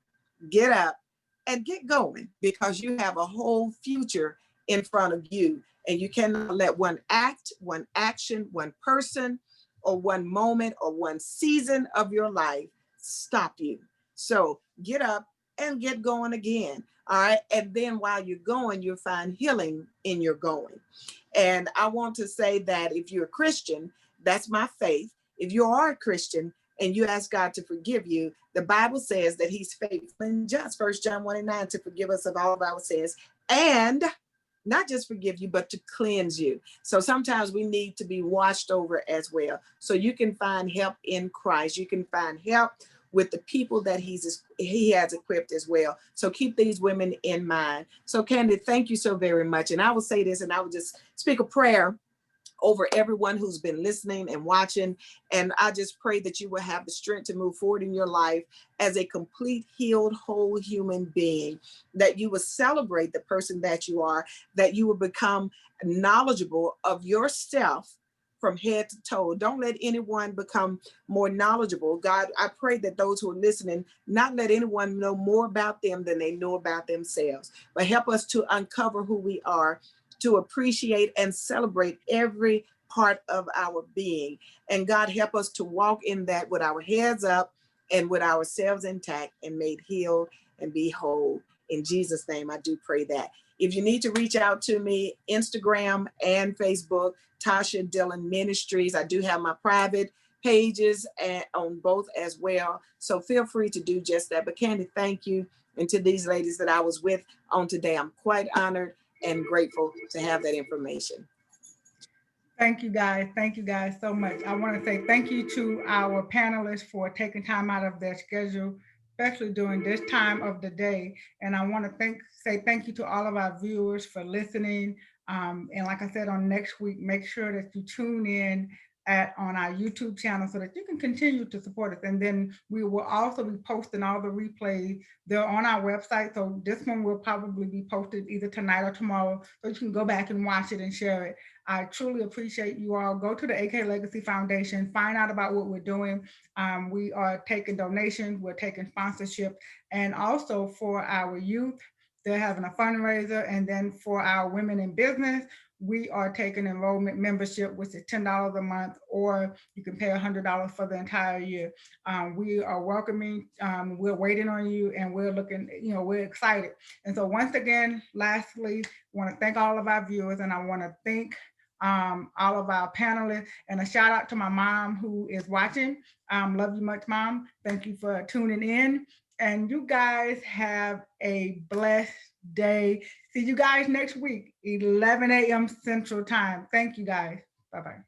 Get up and get going, because you have a whole future in front of you, and you cannot let one act, one action, one person, or one moment or one season of your life stop you. So get up and get going again. All right. And then while you're going, you'll find healing in your going. And I want to say that if you're a Christian, that's my faith. If you are a Christian and you ask God to forgive you, the Bible says that he's faithful and just, 1 John 1:9, to forgive us of all of our sins, and not just forgive you, but to cleanse you. So sometimes we need to be washed over as well. So you can find help in Christ. You can find help with the people that he has equipped as well. So keep these women in mind. So Candy, thank you so very much. And I will say this, and I will just speak a prayer over everyone who's been listening and watching. And I just pray that you will have the strength to move forward in your life as a complete, healed, whole human being, that you will celebrate the person that you are, that you will become knowledgeable of yourself from head to toe. Don't let anyone become more knowledgeable. God, I pray that those who are listening, not let anyone know more about them than they know about themselves, but help us to uncover who we are, to appreciate and celebrate every part of our being. And God, help us to walk in that with our heads up and with ourselves intact and made healed and be whole. In Jesus' name, I do pray that. If you need to reach out to me, Instagram and Facebook, Tasha Dillon Ministries. I do have my private pages on both as well. So feel free to do just that. But Candy, thank you. And to these ladies that I was with on today, I'm quite honored and grateful to have that information. Thank you guys. Thank you guys so much. I want to say thank you to our panelists for taking time out of their schedule, especially during this time of the day. And I want to say thank you to all of our viewers for listening. And like I said, on next week, make sure that you tune in on our YouTube channel so that you can continue to support us. And then we will also be posting all the replays. They're on our website. So this one will probably be posted either tonight or tomorrow. So you can go back and watch it and share it. I truly appreciate you all. Go to the AK Legacy Foundation, find out about what we're doing. We are taking donations, we're taking sponsorship, and also for our youth, they're having a fundraiser. And then for our women in business, we are taking enrollment membership, which is $10 a month, or you can pay $100 for the entire year. We are welcoming, we're waiting on you, and we're looking, we're excited. And so once again, lastly, I want to thank all of our viewers, and I want to thank all of our panelists, and a shout out to my mom who is watching. Love you much, Mom. Thank you for tuning in. And you guys have a blessed day. See you guys next week, 11 a.m. Central Time. Thank you guys. Bye-bye.